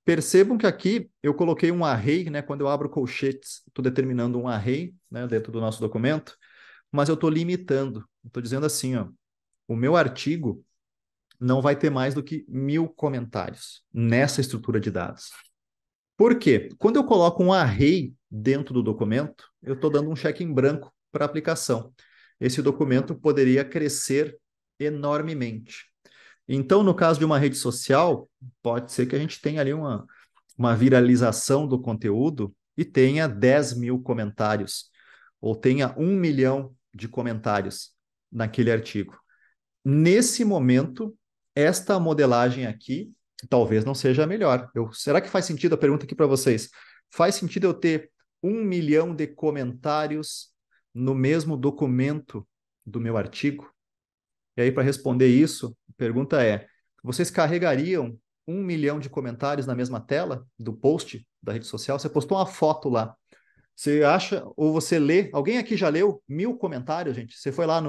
Percebam que aqui eu coloquei um array, né? Quando eu abro colchetes, estou determinando um array, né, dentro do nosso documento, mas eu estou limitando. Estou dizendo assim, ó, o meu artigo não vai ter mais do que 1000 comentários nessa estrutura de dados. Por quê? Quando eu coloco um array dentro do documento, eu estou dando um cheque em branco para a aplicação. Esse documento poderia crescer enormemente. Então, no caso de uma rede social, pode ser que a gente tenha ali uma viralização do conteúdo e tenha 10.000 comentários, ou tenha 1 milhão de comentários naquele artigo. Nesse momento, esta modelagem aqui talvez não seja a melhor. Será que faz sentido a pergunta aqui para vocês? Faz sentido eu ter 1 milhão de comentários no mesmo documento do meu artigo? E aí, para responder isso, a pergunta é: vocês carregariam 1 milhão de comentários na mesma tela do post da rede social? Você postou uma foto lá. Você acha, ou você lê, alguém aqui já leu 1000 comentários, gente? Você foi lá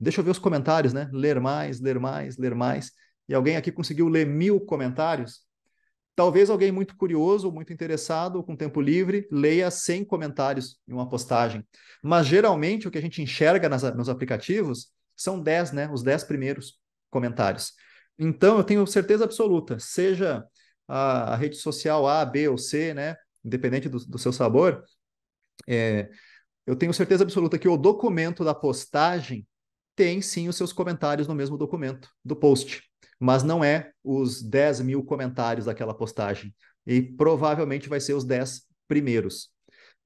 deixa eu ver os comentários, né? Ler mais, ler mais, ler mais. E alguém aqui conseguiu ler 1000 comentários? Talvez alguém muito curioso, muito interessado, com tempo livre, leia 100 comentários em uma postagem. Mas geralmente o que a gente enxerga nos aplicativos são 10, né? Os 10 primeiros comentários. Então, eu tenho certeza absoluta, seja a rede social A, B ou C, né? Independente do seu sabor, eu tenho certeza absoluta que o documento da postagem tem sim os seus comentários no mesmo documento do post, mas não é os 10.000 comentários daquela postagem. E provavelmente vai ser os 10 primeiros.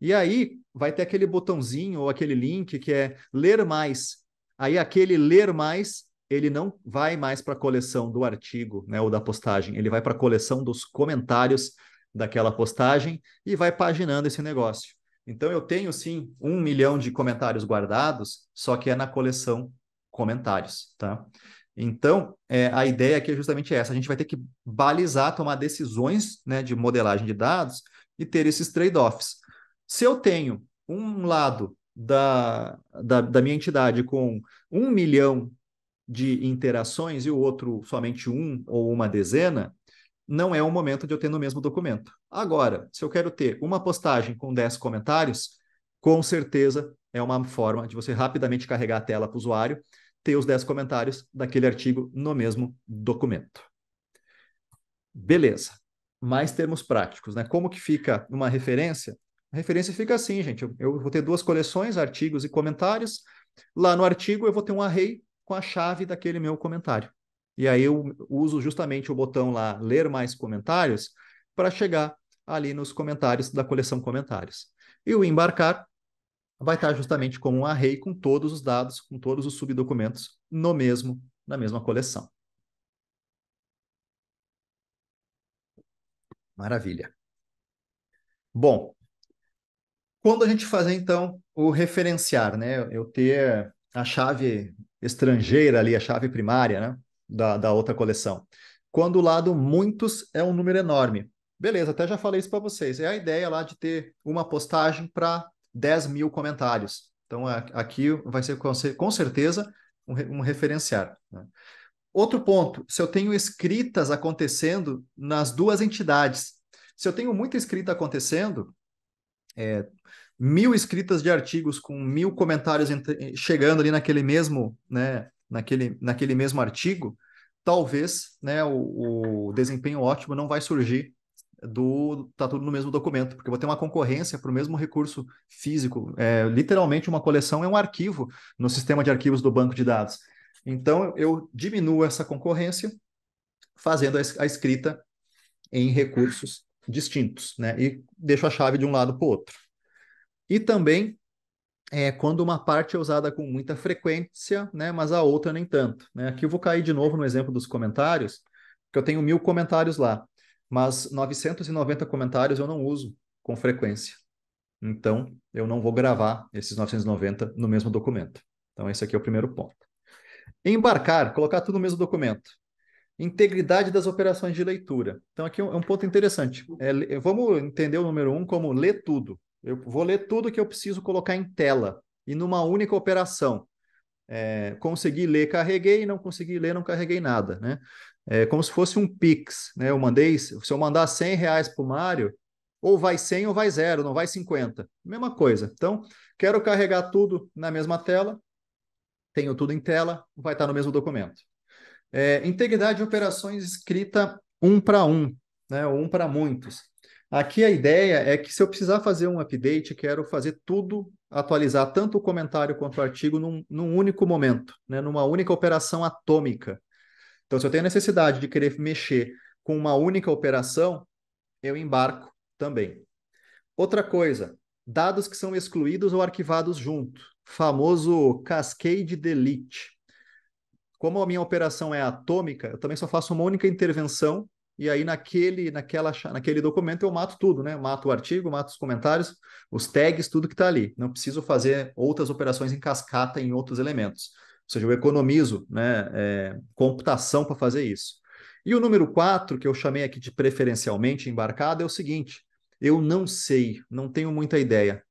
E aí vai ter aquele botãozinho ou aquele link que é ler mais. Aí aquele ler mais, ele não vai mais para a coleção do artigo, né, ou da postagem, ele vai para a coleção dos comentários daquela postagem e vai paginando esse negócio. Então, eu tenho, sim, 1 milhão de comentários guardados, só que é na coleção comentários, tá? Então, a ideia aqui é justamente essa. A gente vai ter que balizar, tomar decisões, né, de modelagem de dados e ter esses trade-offs. Se eu tenho um lado da minha entidade com 1 milhão de interações e o outro somente um ou uma dezena, não é o momento de eu ter no mesmo documento. Agora, se eu quero ter uma postagem com 10 comentários, com certeza é uma forma de você rapidamente carregar a tela para o usuário, ter os 10 comentários daquele artigo no mesmo documento. Beleza. Mais termos práticos, né? Como que fica uma referência? A referência fica assim, gente. Eu vou ter 2 coleções, artigos e comentários. Lá no artigo eu vou ter um array com a chave daquele meu comentário. E aí eu uso justamente o botão lá, ler mais comentários, para chegar ali nos comentários da coleção comentários. E o embarcar vai estar justamente como um array com todos os dados, com todos os subdocumentos na mesma coleção. Maravilha. Bom, quando a gente fazer, então, o referenciar, né? Eu ter a chave estrangeira ali, a chave primária, né? Da outra coleção. Quando o lado muitos é um número enorme. Beleza, até já falei isso para vocês. É a ideia lá de ter uma postagem para 10 mil comentários. Então, aqui vai ser com certeza um referenciar, né? Outro ponto, se eu tenho escritas acontecendo nas duas entidades. Se eu tenho muita escrita acontecendo, 1.000 escritas de artigos com 1.000 comentários chegando ali naquele mesmo, né, naquele mesmo artigo, talvez, né, o desempenho ótimo não vai surgir tá tudo no mesmo documento, porque eu vou ter uma concorrência para o mesmo recurso físico. Literalmente, uma coleção é um arquivo no sistema de arquivos do banco de dados. Então, eu diminuo essa concorrência fazendo a escrita em recursos distintos, né, e deixo a chave de um lado para o outro. E também quando uma parte é usada com muita frequência, né, mas a outra nem tanto, né? Aqui eu vou cair de novo no exemplo dos comentários, porque eu tenho 1.000 comentários lá, mas 990 comentários eu não uso com frequência. Então, eu não vou gravar esses 990 no mesmo documento. Então, esse aqui é o primeiro ponto. Embarcar, colocar tudo no mesmo documento. Integridade das operações de leitura. Então, aqui é um ponto interessante. Vamos entender o número 1 como ler tudo. Eu vou ler tudo que eu preciso colocar em tela e numa única operação. Consegui ler, carreguei, não consegui ler, não carreguei nada, né? É como se fosse um Pix, né? Se eu mandar R$ 100 para o Mário, ou vai 100 ou vai 0, não vai 50. Mesma coisa. Então, quero carregar tudo na mesma tela, tenho tudo em tela, vai estar no mesmo documento. Integridade de operações escrita um para um, né, ou um para muitos. Aqui a ideia é que se eu precisar fazer um update, quero fazer tudo, atualizar tanto o comentário quanto o artigo num único momento, né, numa única operação atômica. Então, se eu tenho necessidade de querer mexer com uma única operação, eu embarco também. Outra coisa, dados que são excluídos ou arquivados junto, famoso cascade delete. Como a minha operação é atômica, eu também só faço uma única intervenção e aí naquele documento eu mato tudo, né? Mato o artigo, mato os comentários, os tags, tudo que está ali. Não preciso fazer outras operações em cascata em outros elementos. Ou seja, eu economizo, né, computação para fazer isso. E o número 4, que eu chamei aqui de preferencialmente embarcado, é o seguinte: eu não sei, não tenho muita ideia.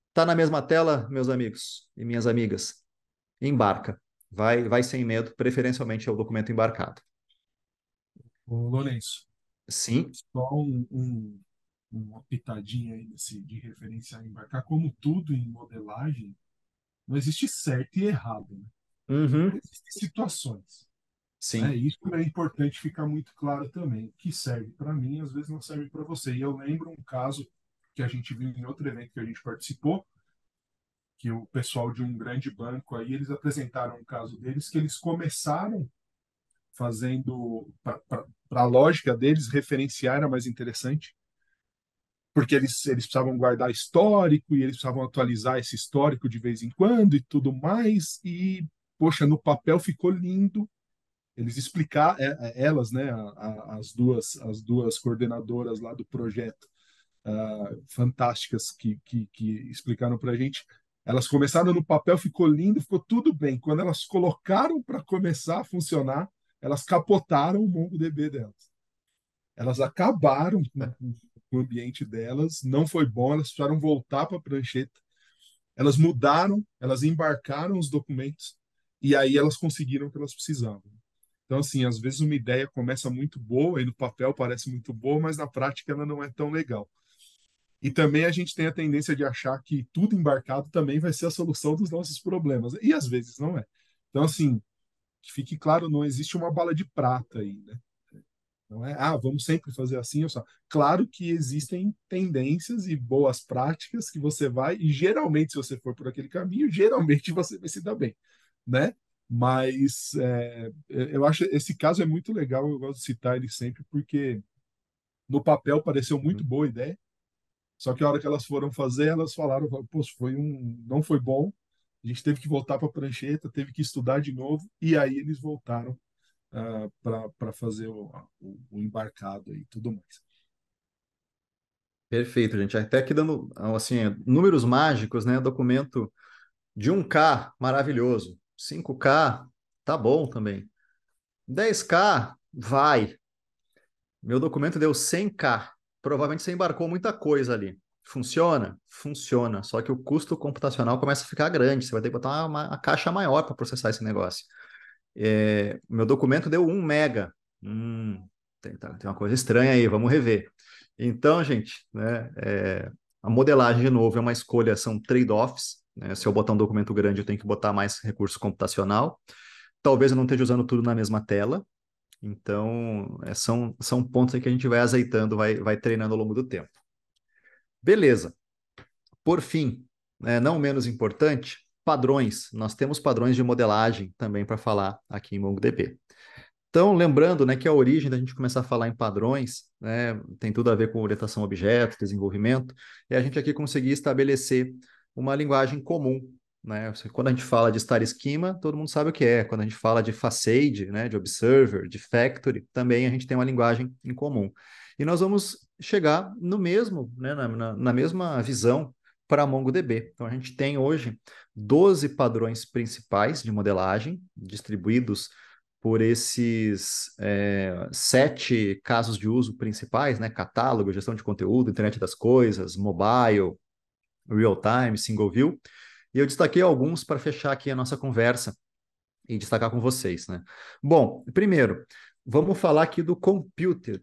Está na mesma tela, meus amigos e minhas amigas? Embarca. Vai sem medo, preferencialmente é o documento embarcado. Ô, Lourenço, Sim. só uma pitadinha aí de referência a embarcar. Como tudo em modelagem, não existe certo e errado, né? Uhum. Existem situações. Sim. Isso é importante ficar muito claro também. O que serve para mim, às vezes não serve para você. E eu lembro um caso que a gente viu em outro evento que a gente participou, que o pessoal de um grande banco aí, eles apresentaram um caso deles que eles começaram fazendo, para a lógica deles, referenciar era mais interessante, porque eles precisavam guardar histórico e eles precisavam atualizar esse histórico de vez em quando e tudo mais. E, poxa, no papel ficou lindo. Eles explicar elas, né, as duas coordenadoras lá do projeto, fantásticas que explicaram para a gente. Elas começaram no papel, ficou lindo, ficou tudo bem. Quando elas colocaram para começar a funcionar, elas capotaram o MongoDB delas. Elas acabaram com o ambiente delas, não foi bom, elas precisaram voltar para a prancheta. Elas mudaram, elas embarcaram os documentos e aí elas conseguiram o que elas precisavam. Então, assim, às vezes uma ideia começa muito boa e no papel parece muito boa, mas na prática ela não é tão legal. E também a gente tem a tendência de achar que tudo embarcado também vai ser a solução dos nossos problemas. E às vezes não é. Então, assim, que fique claro, não existe uma bala de prata aí, né? Não é, vamos sempre fazer assim. Ou só. Claro que existem tendências e boas práticas que você vai, e geralmente, se você for por aquele caminho, geralmente você vai se dar bem, né? Mas eu acho esse caso é muito legal, eu gosto de citar ele sempre, porque no papel pareceu muito boa a ideia, só que a hora que elas foram fazer, elas falaram, poxa, não foi bom, a gente teve que voltar para a prancheta, teve que estudar de novo, e aí eles voltaram para fazer o embarcado e tudo mais. Perfeito, gente. Até aqui dando assim, números mágicos, né? Documento de 1K, maravilhoso. 5K, tá bom também. 10K, vai. Meu documento deu 100K. Provavelmente você embarcou muita coisa ali. Funciona? Funciona. Só que o custo computacional começa a ficar grande. Você vai ter que botar uma caixa maior para processar esse negócio. Meu documento deu 1 mega. Tem uma coisa estranha aí, vamos rever. Então, gente, né, a modelagem, de novo, é uma escolha, são trade-offs. Né? Se eu botar um documento grande, eu tenho que botar mais recurso computacional. Talvez eu não esteja usando tudo na mesma tela. Então, são pontos aí que a gente vai azeitando, vai treinando ao longo do tempo. Beleza. Por fim, não menos importante, padrões. Nós temos padrões de modelagem também para falar aqui em MongoDB. Então, lembrando, né, que a origem da gente começar a falar em padrões, né, tem tudo a ver com orientação a objeto, desenvolvimento, e a gente aqui conseguir estabelecer uma linguagem comum. Né? Quando a gente fala de star schema, todo mundo sabe o que é. Quando a gente fala de facade, né, de observer, de factory, também a gente tem uma linguagem em comum. E nós vamos chegar no mesmo, né, na mesma visão para MongoDB. Então, a gente tem hoje 12 padrões principais de modelagem, distribuídos por esses 7 casos de uso principais, né? Catálogo, gestão de conteúdo, internet das coisas, mobile, real-time, single view. E eu destaquei alguns para fechar aqui a nossa conversa e destacar com vocês, né? Bom, primeiro, vamos falar aqui do computed.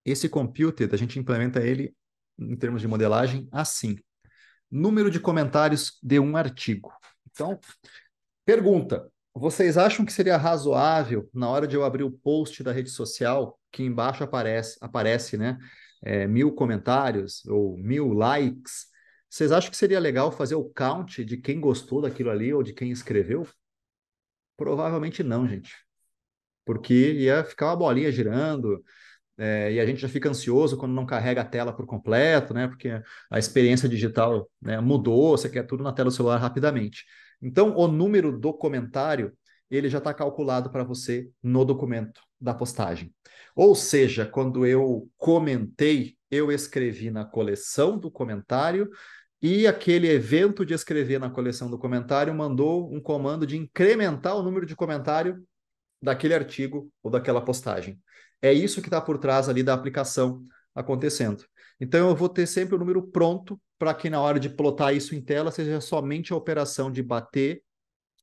Esse computed, a gente implementa ele em termos de modelagem assim. Número de comentários de um artigo. Então, pergunta: vocês acham que seria razoável, na hora de eu abrir o post da rede social, que embaixo aparece, né, 1.000 comentários ou 1.000 likes, vocês acham que seria legal fazer o count de quem gostou daquilo ali ou de quem escreveu? Provavelmente não, gente. Porque ia ficar uma bolinha girando, e a gente já fica ansioso quando não carrega a tela por completo, né? Porque a experiência digital, né, mudou, você quer tudo na tela do celular rapidamente. Então, o número do comentário, ele já está calculado para você no documento da postagem. Ou seja, quando eu comentei, eu escrevi na coleção do comentário e aquele evento de escrever na coleção do comentário mandou um comando de incrementar o número de comentário daquele artigo ou daquela postagem. É isso que está por trás ali da aplicação acontecendo. Então, eu vou ter sempre o número pronto para que na hora de plotar isso em tela seja somente a operação de bater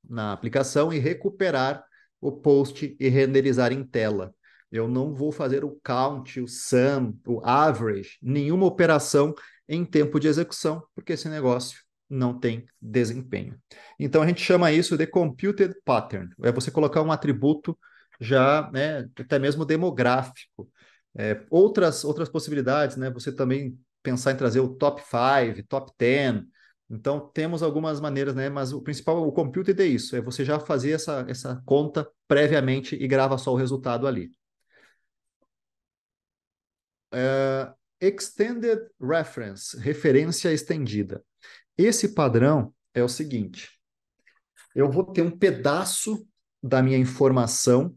na aplicação e recuperar o post e renderizar em tela. Eu não vou fazer o count, o sum, o average, nenhuma operação em tempo de execução, porque esse negócio não tem desempenho. Então a gente chama isso de computed pattern. É você colocar um atributo já, né, até mesmo demográfico. Outras possibilidades, né? Você também pensar em trazer o top 5, top 10. Então temos algumas maneiras, né? Mas o principal, o computed é isso, é você já fazer essa conta previamente e grava só o resultado ali. Extended Reference, referência estendida. Esse padrão é o seguinte: eu vou ter um pedaço da minha informação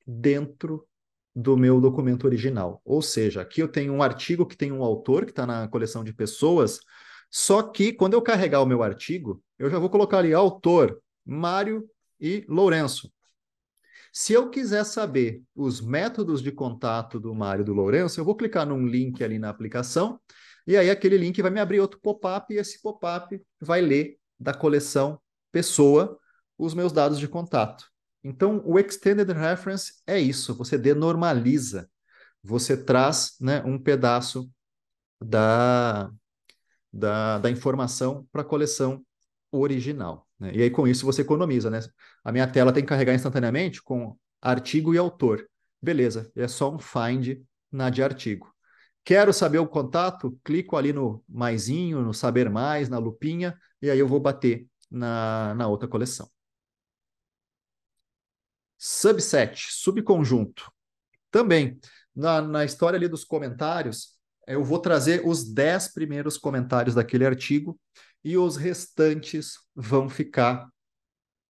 dentro do meu documento original. Ou seja, aqui eu tenho um artigo que tem um autor, que está na coleção de pessoas, só que quando eu carregar o meu artigo, eu já vou colocar ali autor, Mário e Lourenço. Se eu quiser saber os métodos de contato do Mário e do Lourenço, eu vou clicar num link ali na aplicação, e aí aquele link vai me abrir outro pop-up, e esse pop-up vai ler da coleção pessoa os meus dados de contato. Então, o Extended Reference é isso, você denormaliza, você traz, né, um pedaço da, da informação para a coleção original, né? E aí, com isso, você economiza, né? A minha tela tem que carregar instantaneamente com artigo e autor. Beleza, é só um find na de artigo. Quero saber o contato? Clico ali no maisinho, no saber mais, na lupinha, e aí eu vou bater na outra coleção. Subset, subconjunto. Também, na história ali dos comentários, eu vou trazer os 10 primeiros comentários daquele artigo e os restantes vão ficar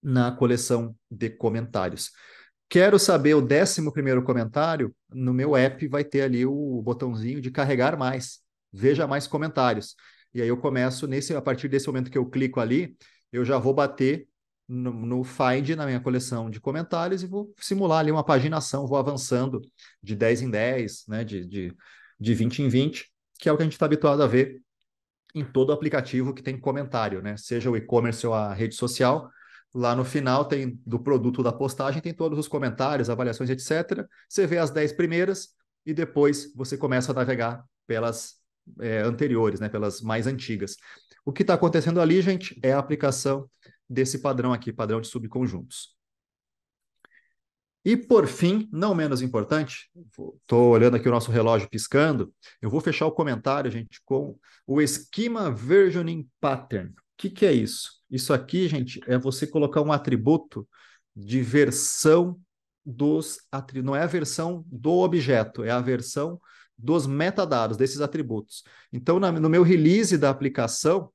na coleção de comentários. Quero saber o 11º comentário, no meu app vai ter ali o botãozinho de carregar mais, veja mais comentários. E aí eu começo, a partir desse momento que eu clico ali, eu já vou bater no Find, na minha coleção de comentários, e vou simular ali uma paginação, vou avançando de 10 em 10, né, de 20 em 20, que é o que a gente está habituado a ver em todo aplicativo que tem comentário, né? Seja o e-commerce ou a rede social. Lá no final tem do produto da postagem, tem todos os comentários, avaliações, etc. Você vê as 10 primeiras e depois você começa a navegar pelas anteriores, né? Pelas mais antigas. O que está acontecendo ali, gente, é a aplicação desse padrão aqui, padrão de subconjuntos. E por fim, não menos importante, estou olhando aqui o nosso relógio piscando, eu vou fechar o comentário, gente, com o Schema Versioning Pattern. O que é isso? Isso aqui, gente, é você colocar um atributo de versão dos atributos. Não é a versão do objeto, é a versão dos metadados, desses atributos. Então, no meu release da aplicação,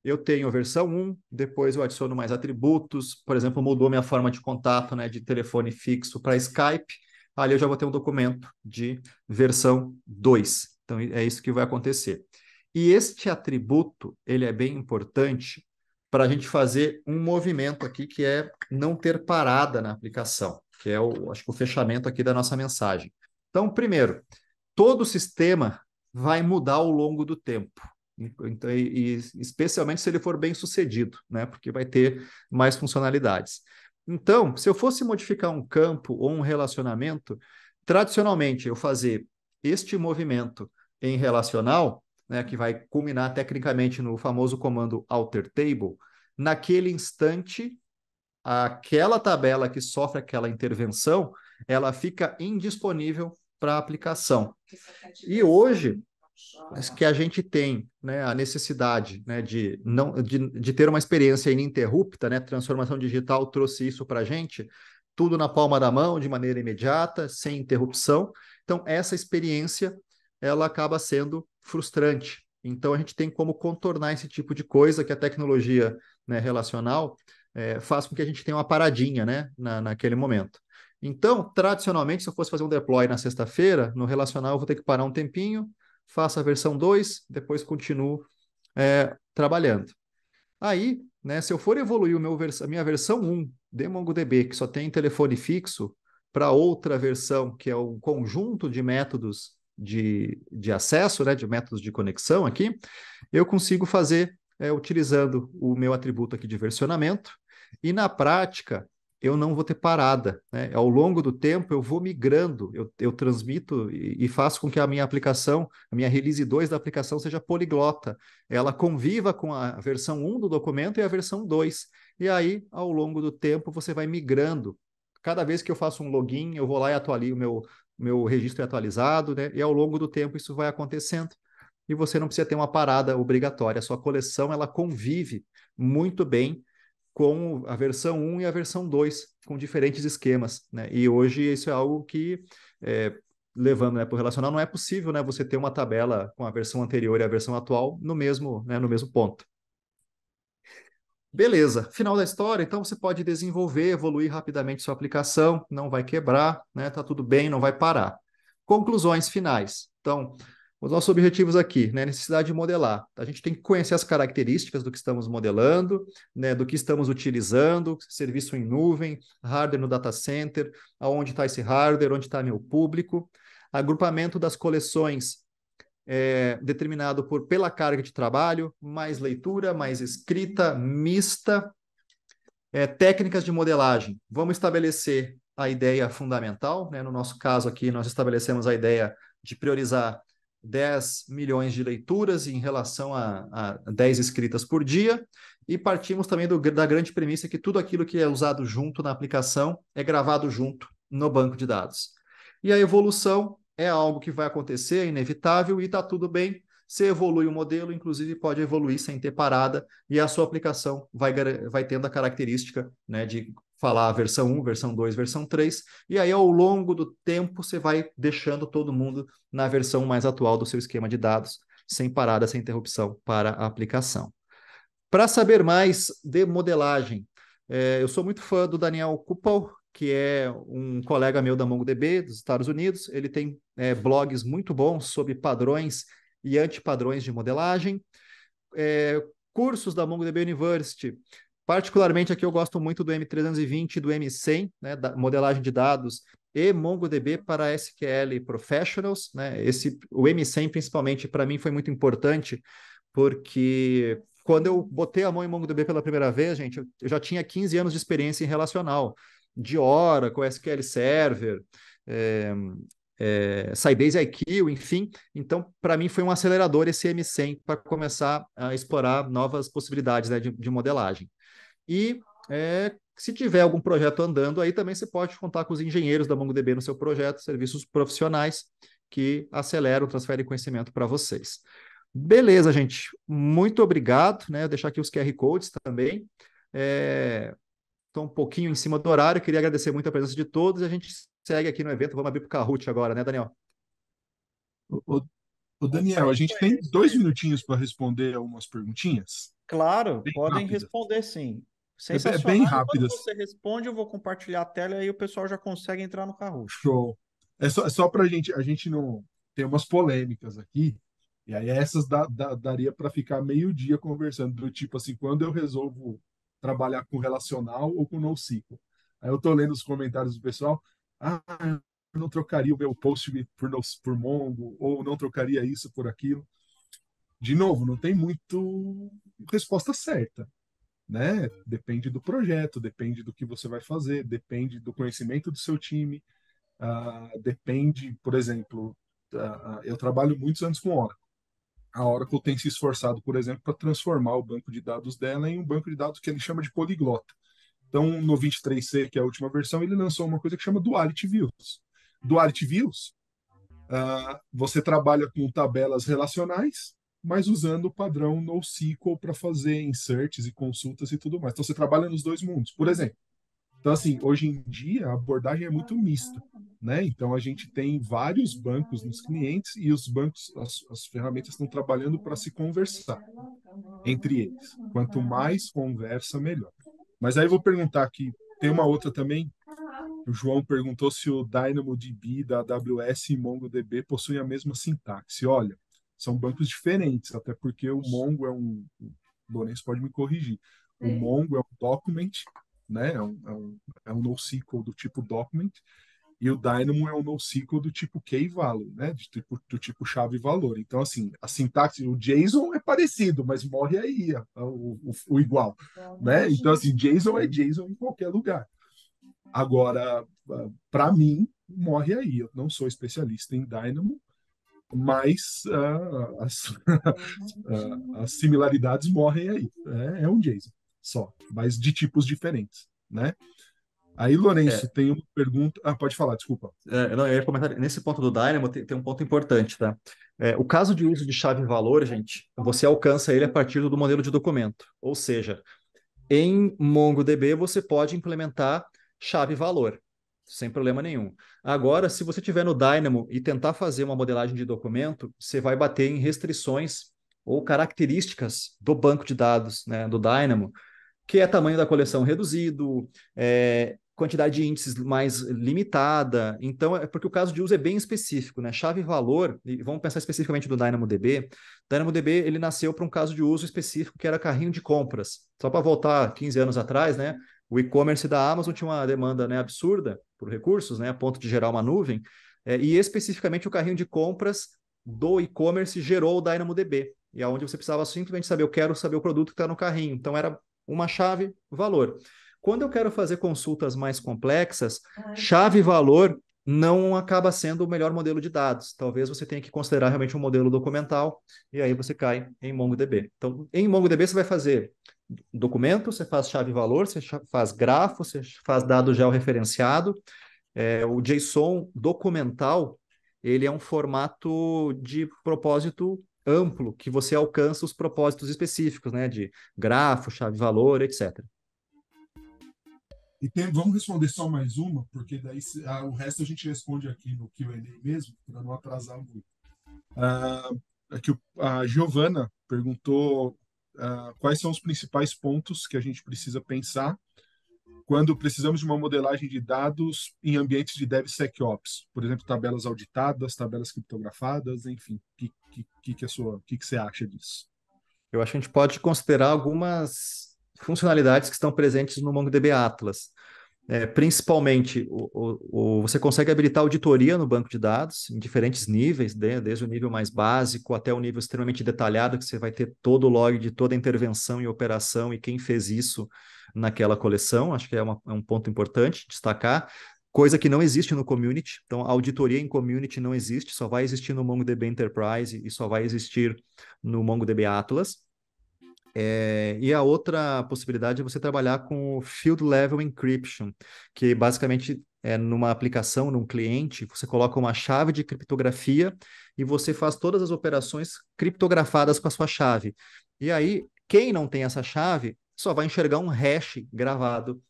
eu tenho a versão 1, depois eu adiciono mais atributos, por exemplo, mudou minha forma de contato, né, de telefone fixo para Skype, ali eu já vou ter um documento de versão 2. Então, é isso que vai acontecer. E este atributo, ele é bem importante para a gente fazer um movimento aqui, que é não ter parada na aplicação, que é, acho que o fechamento aqui da nossa mensagem. Então, primeiro, todo o sistema vai mudar ao longo do tempo. Então, e especialmente se ele for bem sucedido, né? Porque vai ter mais funcionalidades. Então, se eu fosse modificar um campo ou um relacionamento, tradicionalmente eu fazer este movimento em relacional, né, que vai culminar tecnicamente no famoso comando alter table, naquele instante, aquela tabela que sofre aquela intervenção, ela fica indisponível para a aplicação. E hoje, que a gente tem, né, a necessidade, né, de ter uma experiência ininterrupta, né, transformação digital trouxe isso para a gente, tudo na palma da mão, de maneira imediata, sem interrupção. Então, essa experiência, ela acaba sendo frustrante. Então, a gente tem como contornar esse tipo de coisa que a tecnologia, né, relacional faz com que a gente tenha uma paradinha, né, naquele momento. Então, tradicionalmente, se eu fosse fazer um deploy na sexta-feira, no relacional eu vou ter que parar um tempinho, faço a versão 2, depois continuo trabalhando. Aí, né, se eu for evoluir a minha versão 1 de MongoDB, que só tem telefone fixo, para outra versão, que é um conjunto de métodos de acesso, né, de métodos de conexão aqui, eu consigo fazer utilizando o meu atributo aqui de versionamento, e na prática, eu não vou ter parada, né? Ao longo do tempo, eu vou migrando, eu transmito e faço com que a minha aplicação, a minha release 2 da aplicação seja poliglota. Ela conviva com a versão 1 do documento e a versão 2. E aí, ao longo do tempo, você vai migrando. Cada vez que eu faço um login, eu vou lá e atualizo, meu registro é atualizado, né? E ao longo do tempo isso vai acontecendo. E você não precisa ter uma parada obrigatória. A sua coleção, ela convive muito bem com a versão 1 e a versão 2, com diferentes esquemas, né? E hoje isso é algo que, levando, né, para o relacional, não é possível, né, você ter uma tabela com a versão anterior e a versão atual no mesmo, né, no mesmo ponto. Beleza, final da história, então você pode desenvolver, evoluir rapidamente sua aplicação, não vai quebrar, né? Tá tudo bem, não vai parar. Conclusões finais. Então, os nossos objetivos aqui, né? Necessidade de modelar. A gente tem que conhecer as características do que estamos modelando, né? Do que estamos utilizando, serviço em nuvem, hardware no data center, aonde está esse hardware, onde está meu público, agrupamento das coleções determinado pela carga de trabalho, mais leitura, mais escrita, mista, técnicas de modelagem. Vamos estabelecer a ideia fundamental, né? No nosso caso aqui, nós estabelecemos a ideia de priorizar 10 milhões de leituras em relação a 10 escritas por dia, e partimos também da grande premissa que tudo aquilo que é usado junto na aplicação é gravado junto no banco de dados. E a evolução é algo que vai acontecer, é inevitável, e está tudo bem. Você evolui o modelo, inclusive pode evoluir sem ter parada, e a sua aplicação vai tendo a característica, né, de falar a versão 1, versão 2, versão 3, e aí ao longo do tempo você vai deixando todo mundo na versão mais atual do seu esquema de dados, sem parada, sem interrupção para a aplicação. Para saber mais de modelagem, eu sou muito fã do Daniel Kupal, que é um colega meu da MongoDB, dos Estados Unidos. Ele tem blogs muito bons sobre padrões e antipadrões de modelagem. Cursos da MongoDB University. Particularmente aqui eu gosto muito do M320 e do M100, né, da modelagem de dados, e MongoDB para SQL Professionals, né? O M100 principalmente para mim foi muito importante, porque quando eu botei a mão em MongoDB pela primeira vez, gente, eu já tinha 15 anos de experiência em relacional, de Oracle, SQL Server, Sybase IQ, enfim. Então, para mim, foi um acelerador esse M100 para começar a explorar novas possibilidades, né, de modelagem. E se tiver algum projeto andando aí, também você pode contar com os engenheiros da MongoDB no seu projeto, serviços profissionais que aceleram, transferem conhecimento para vocês. Beleza, gente. Muito obrigado, né? Vou deixar aqui os QR Codes também. Estou um pouquinho em cima do horário. Queria agradecer muito a presença de todos. A gente segue aqui no evento. Vamos abrir para o Kahoot agora, né, Daniel? O Daniel, a gente tem 2 minutinhos para responder algumas perguntinhas. Claro, Bem podem rápidas. responder sim. Bem Sensacional. Enquanto rápidas. você responde, eu vou compartilhar a tela e aí o pessoal já consegue entrar no Kahoot. Show. É só para a gente não ter umas polêmicas aqui. E aí essas daria para ficar meio dia conversando, do tipo assim, quando eu resolvo trabalhar com relacional ou com NoSQL. Aí eu tô lendo os comentários do pessoal, eu não trocaria o meu post por Mongo, ou não trocaria isso por aquilo. De novo, não tem muito resposta certa, né? Depende do projeto, depende do que você vai fazer, depende do conhecimento do seu time, depende, por exemplo, eu trabalho muitos anos com Oracle. A Oracle tem se esforçado, por exemplo, para transformar o banco de dados dela em um banco de dados que ele chama de poliglota. Então, no 23C, que é a última versão, ele lançou uma coisa que chama Duality Views. Duality Views, você trabalha com tabelas relacionais, mas usando o padrão NoSQL para fazer inserts e consultas e tudo mais. Então, você trabalha nos dois mundos. Por exemplo, então, assim, hoje em dia a abordagem é muito mista, né? Então, a gente tem vários bancos nos clientes e os bancos, as ferramentas estão trabalhando para se conversar entre eles. Quanto mais conversa, melhor. Mas aí eu vou perguntar aqui, tem uma outra também. O João perguntou se o DynamoDB da AWS e MongoDB possuem a mesma sintaxe. Olha, são bancos diferentes, até porque o Mongo o Lourenço pode me corrigir. O Mongo é um document, né? É um NoSQL do tipo document, e o Dynamo é um NoSQL do tipo key-value, né? Do tipo chave-valor. Então, assim, a sintaxe, o JSON é parecido, mas morre aí o igual, né? Então, assim, JSON é JSON em qualquer lugar. Agora, para mim, morre aí. Eu não sou especialista em Dynamo, mas as similaridades morrem aí. É um JSON só, mas de tipos diferentes, né? Aí, Lourenço, tem uma pergunta. Pode falar, desculpa. Não, eu ia comentar, nesse ponto do Dynamo tem um ponto importante, tá? O caso de uso de chave-valor, gente, você alcança ele a partir do modelo de documento. Ou seja, em MongoDB você pode implementar chave-valor, sem problema nenhum. Agora, se você tiver no Dynamo e tentar fazer uma modelagem de documento, você vai bater em restrições ou características do banco de dados, né, do Dynamo, que é tamanho da coleção reduzido, quantidade de índices mais limitada. Então, é porque o caso de uso é bem específico, né? Chave-valor, e vamos pensar especificamente do DynamoDB. DynamoDB, ele nasceu para um caso de uso específico, que era carrinho de compras. Só para voltar 15 anos atrás, né? O e-commerce da Amazon tinha uma demanda, né, absurda por recursos, né, a ponto de gerar uma nuvem, e especificamente o carrinho de compras do e-commerce gerou o DynamoDB, e aonde você precisava simplesmente saber, eu quero saber o produto que está no carrinho. Então, era uma chave, valor. Quando eu quero fazer consultas mais complexas, chave-valor não acaba sendo o melhor modelo de dados. Talvez você tenha que considerar realmente um modelo documental, e aí você cai em MongoDB. Então, em MongoDB você vai fazer documento, você faz chave-valor, você faz grafo, você faz dado georreferenciado. O JSON documental, ele é um formato de propósito amplo, que você alcança os propósitos específicos, né, de grafo, chave-valor, etc. E vamos responder só mais uma, porque daí o resto a gente responde aqui no Q&A mesmo, para não atrasar muito. Aqui a Giovana perguntou quais são os principais pontos que a gente precisa pensar quando precisamos de uma modelagem de dados em ambientes de DevSecOps, por exemplo, tabelas auditadas, tabelas criptografadas, enfim. O que você acha disso? Eu acho que a gente pode considerar algumas funcionalidades que estão presentes no MongoDB Atlas. Principalmente, você consegue habilitar auditoria no banco de dados em diferentes níveis, desde o nível mais básico até o nível extremamente detalhado, que você vai ter todo o log de toda a intervenção e operação e quem fez isso naquela coleção. Acho que é um ponto importante destacar. Coisa que não existe no Community. Então, a auditoria em Community não existe, só vai existir no MongoDB Enterprise e só vai existir no MongoDB Atlas. E a outra possibilidade é você trabalhar com o Field Level Encryption, que basicamente é numa aplicação, num cliente, você coloca uma chave de criptografia e você faz todas as operações criptografadas com a sua chave. E aí, quem não tem essa chave só vai enxergar um hash gravado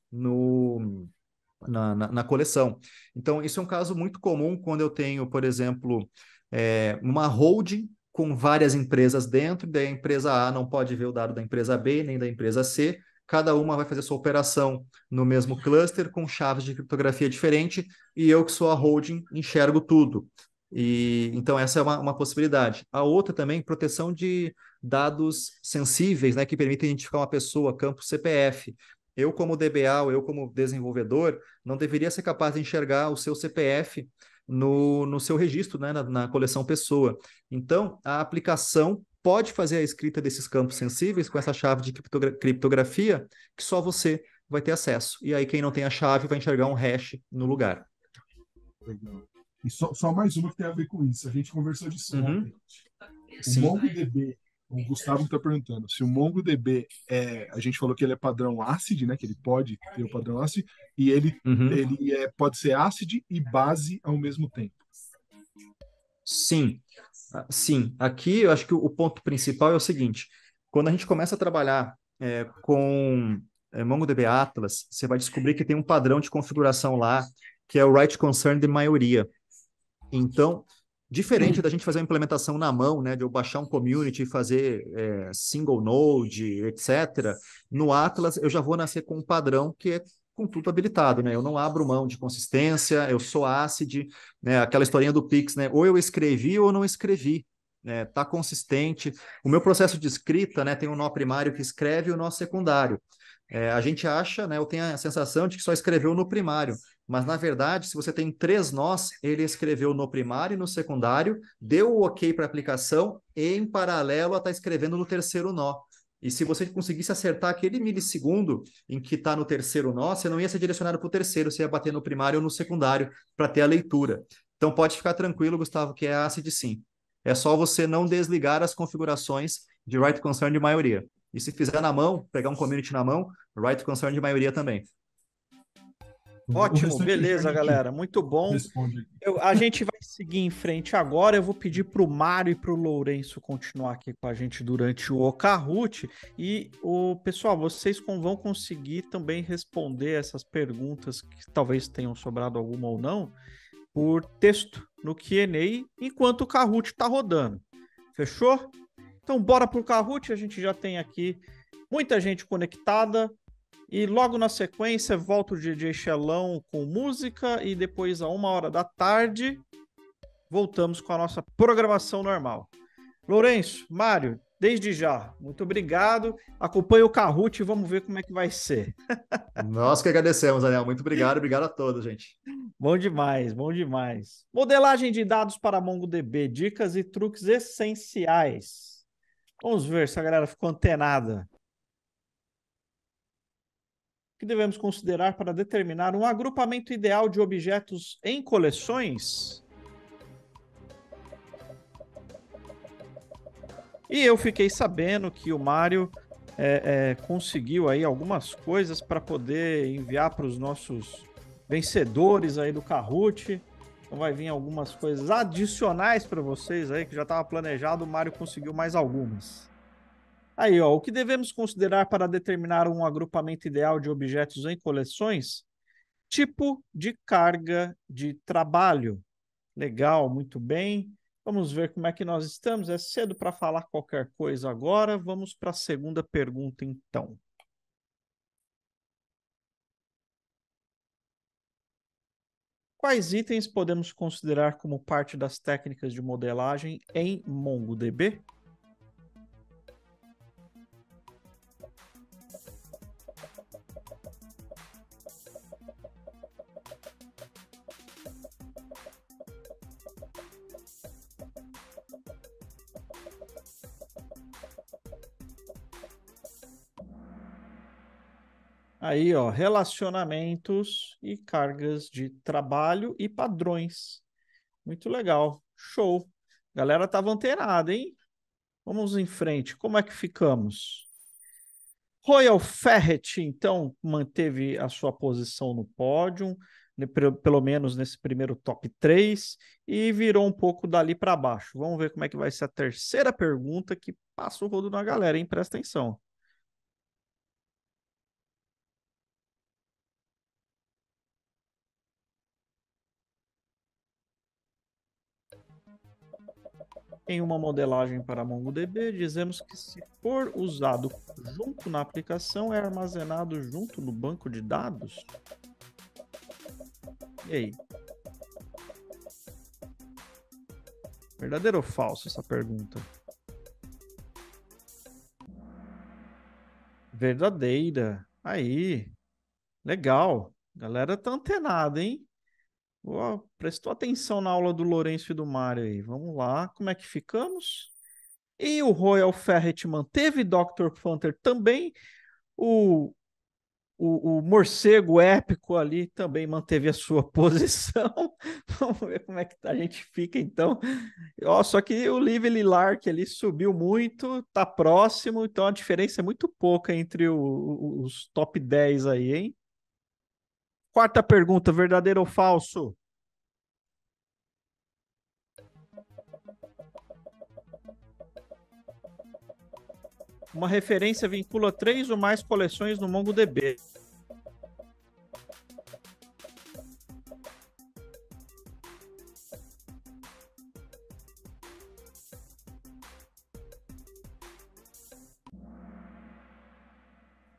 na coleção. Então, isso é um caso muito comum quando eu tenho, por exemplo, uma holding com várias empresas dentro, daí a empresa A não pode ver o dado da empresa B, nem da empresa C, cada uma vai fazer sua operação no mesmo cluster, com chaves de criptografia diferente, e eu que sou a holding enxergo tudo. Então essa é uma possibilidade. A outra também, proteção de dados sensíveis, né, que permitem identificar uma pessoa, campo CPF. Eu como DBA, ou eu como desenvolvedor, não deveria ser capaz de enxergar o seu CPF no seu registro, né, na coleção pessoa. Então, a aplicação pode fazer a escrita desses campos sensíveis com essa chave de criptografia que só você vai ter acesso. E aí, quem não tem a chave vai enxergar um hash no lugar. Legal. E só mais uma que tem a ver com isso. A gente conversou disso ontem. O MongoDB, o Gustavo está perguntando, se o MongoDB a gente falou que ele é padrão ACID, né? Que ele pode ter o padrão ACID, e ele pode ser ACID e base ao mesmo tempo. Sim. Sim, aqui eu acho que o ponto principal é o seguinte: quando a gente começa a trabalhar com MongoDB Atlas, você vai descobrir que tem um padrão de configuração lá, que é o write concern de maioria. Então, diferente da gente fazer uma implementação na mão, né, de eu baixar um community e fazer single node, etc., no Atlas eu já vou nascer com um padrão que é com tudo habilitado, né? Eu não abro mão de consistência, eu sou ACID, né? Aquela historinha do Pix, né? Ou eu escrevi ou não escrevi, né? Tá consistente. O meu processo de escrita, né? Tem um nó primário que escreve e o nó secundário. A gente acha, né? Eu tenho a sensação de que só escreveu no primário, mas na verdade, se você tem 3 nós, ele escreveu no primário e no secundário, deu o ok para a aplicação e em paralelo está escrevendo no terceiro nó. E se você conseguisse acertar aquele milissegundo em que está no terceiro nó, você não ia ser direcionado para o terceiro, você ia bater no primário ou no secundário para ter a leitura. Então pode ficar tranquilo, Gustavo, que é ACID sim. É só você não desligar as configurações de write concern de maioria. E se fizer na mão, pegar um community na mão, write concern de maioria também. Ótimo, beleza, galera. Muito bom. A gente vai seguir em frente agora. Eu vou pedir para o Mário e para o Lourenço continuar aqui com a gente durante o Kahoot. E, pessoal, vocês vão conseguir também responder essas perguntas, que talvez tenham sobrado alguma ou não, por texto no Q&A, enquanto o Kahoot está rodando. Fechou? Então, bora para o Kahoot. A gente já tem aqui muita gente conectada. E logo na sequência, volta o DJ Xelão com música e depois, a 13h, voltamos com a nossa programação normal. Lourenço, Mário, desde já, muito obrigado. Acompanhe o Kahoot e vamos ver como é que vai ser. Nós que agradecemos, Daniel. Muito obrigado, obrigado a todos, gente. Bom demais, bom demais. Modelagem de dados para MongoDB, dicas e truques essenciais. Vamos ver se a galera ficou antenada. O que devemos considerar para determinar um agrupamento ideal de objetos em coleções? E eu fiquei sabendo que o Mário conseguiu aí algumas coisas para poder enviar para os nossos vencedores aí do Kahoot. Então vai vir algumas coisas adicionais para vocês aí, que já estava planejado, o Mário conseguiu mais algumas. Aí, ó, o que devemos considerar para determinar um agrupamento ideal de objetos em coleções? Tipo de carga de trabalho. Legal, muito bem. Vamos ver como é que nós estamos. É cedo para falar qualquer coisa agora. Vamos para a segunda pergunta, então. Quais itens podemos considerar como parte das técnicas de modelagem em MongoDB? Aí, ó, relacionamentos e cargas de trabalho e padrões. Muito legal. Show. Galera tava antenada, hein? Vamos em frente. Como é que ficamos? Royal Ferret, então, manteve a sua posição no pódio, né, pelo menos nesse primeiro top 3, e virou um pouco dali para baixo. Vamos ver como é que vai ser a terceira pergunta que passa o rodo na galera, hein? Presta atenção. Em uma modelagem para MongoDB, dizemos que se for usado junto na aplicação, é armazenado junto no banco de dados? E aí? Verdadeiro ou falso essa pergunta? Verdadeira. Aí. Legal. Galera tá antenada, hein? Prestou atenção na aula do Lourenço e do Mário aí. Vamos lá. Como é que ficamos? E o Royal Ferret manteve Dr. Panther também. O o morcego épico ali também manteve a sua posição. Vamos ver como é que a gente fica, então. Ó, só que o Lively Lark ali subiu muito, tá próximo, então a diferença é muito pouca entre os top 10 aí, hein? Quarta pergunta, verdadeiro ou falso? Uma referência vincula 3 ou mais coleções no MongoDB.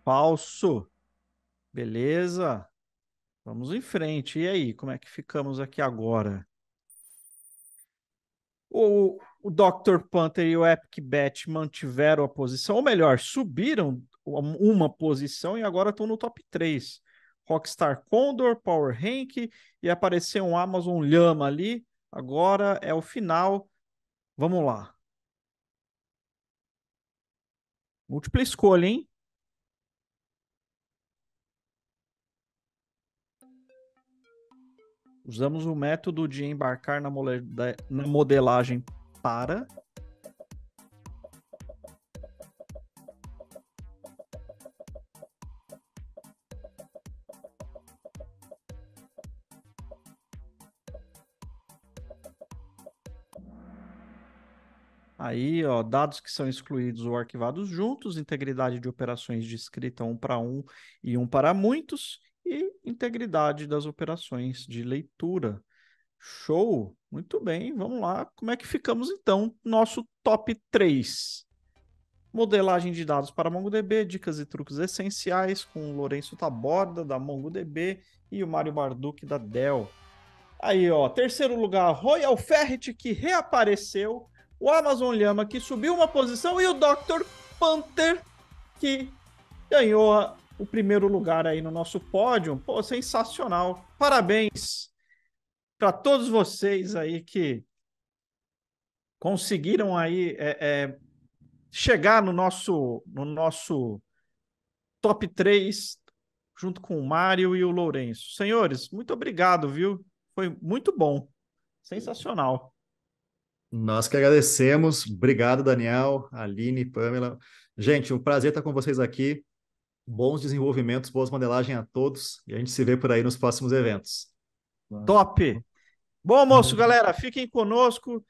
Falso. Beleza. Vamos em frente. E aí, como é que ficamos aqui agora? O Dr. Panther e o Epic Bet mantiveram a posição, ou melhor, subiram uma posição e agora estão no top 3. Rockstar Condor, Power Rank e apareceu um Amazon Llama ali. Agora é o final. Vamos lá. Múltipla escolha, hein? Usamos o método de embarcar na modelagem para... Aí, ó, dados que são excluídos ou arquivados juntos, integridade de operações de escrita um para um e um para muitos, e integridade das operações de leitura. Show! Muito bem, vamos lá. Como é que ficamos então? Nosso top 3. Modelagem de dados para MongoDB, dicas e truques essenciais com o Lourenço Taborda, da MongoDB, e o Mário Barduch, da Dell. Aí, ó, terceiro lugar, Royal Ferret, que reapareceu, o Amazon Llama, que subiu uma posição, e o Dr. Panther, que ganhou o primeiro lugar aí no nosso pódio. Pô, sensacional. Parabéns para todos vocês aí que conseguiram aí chegar no nosso top 3 junto com o Mário e o Lourenço. Senhores, muito obrigado, viu? Foi muito bom. Sensacional. Nós que agradecemos. Obrigado, Daniel, Aline, Pamela. Gente, um prazer estar com vocês aqui. Bons desenvolvimentos, boas modelagens a todos. E a gente se vê por aí nos próximos eventos. Top! Bom almoço, galera. Fiquem conosco.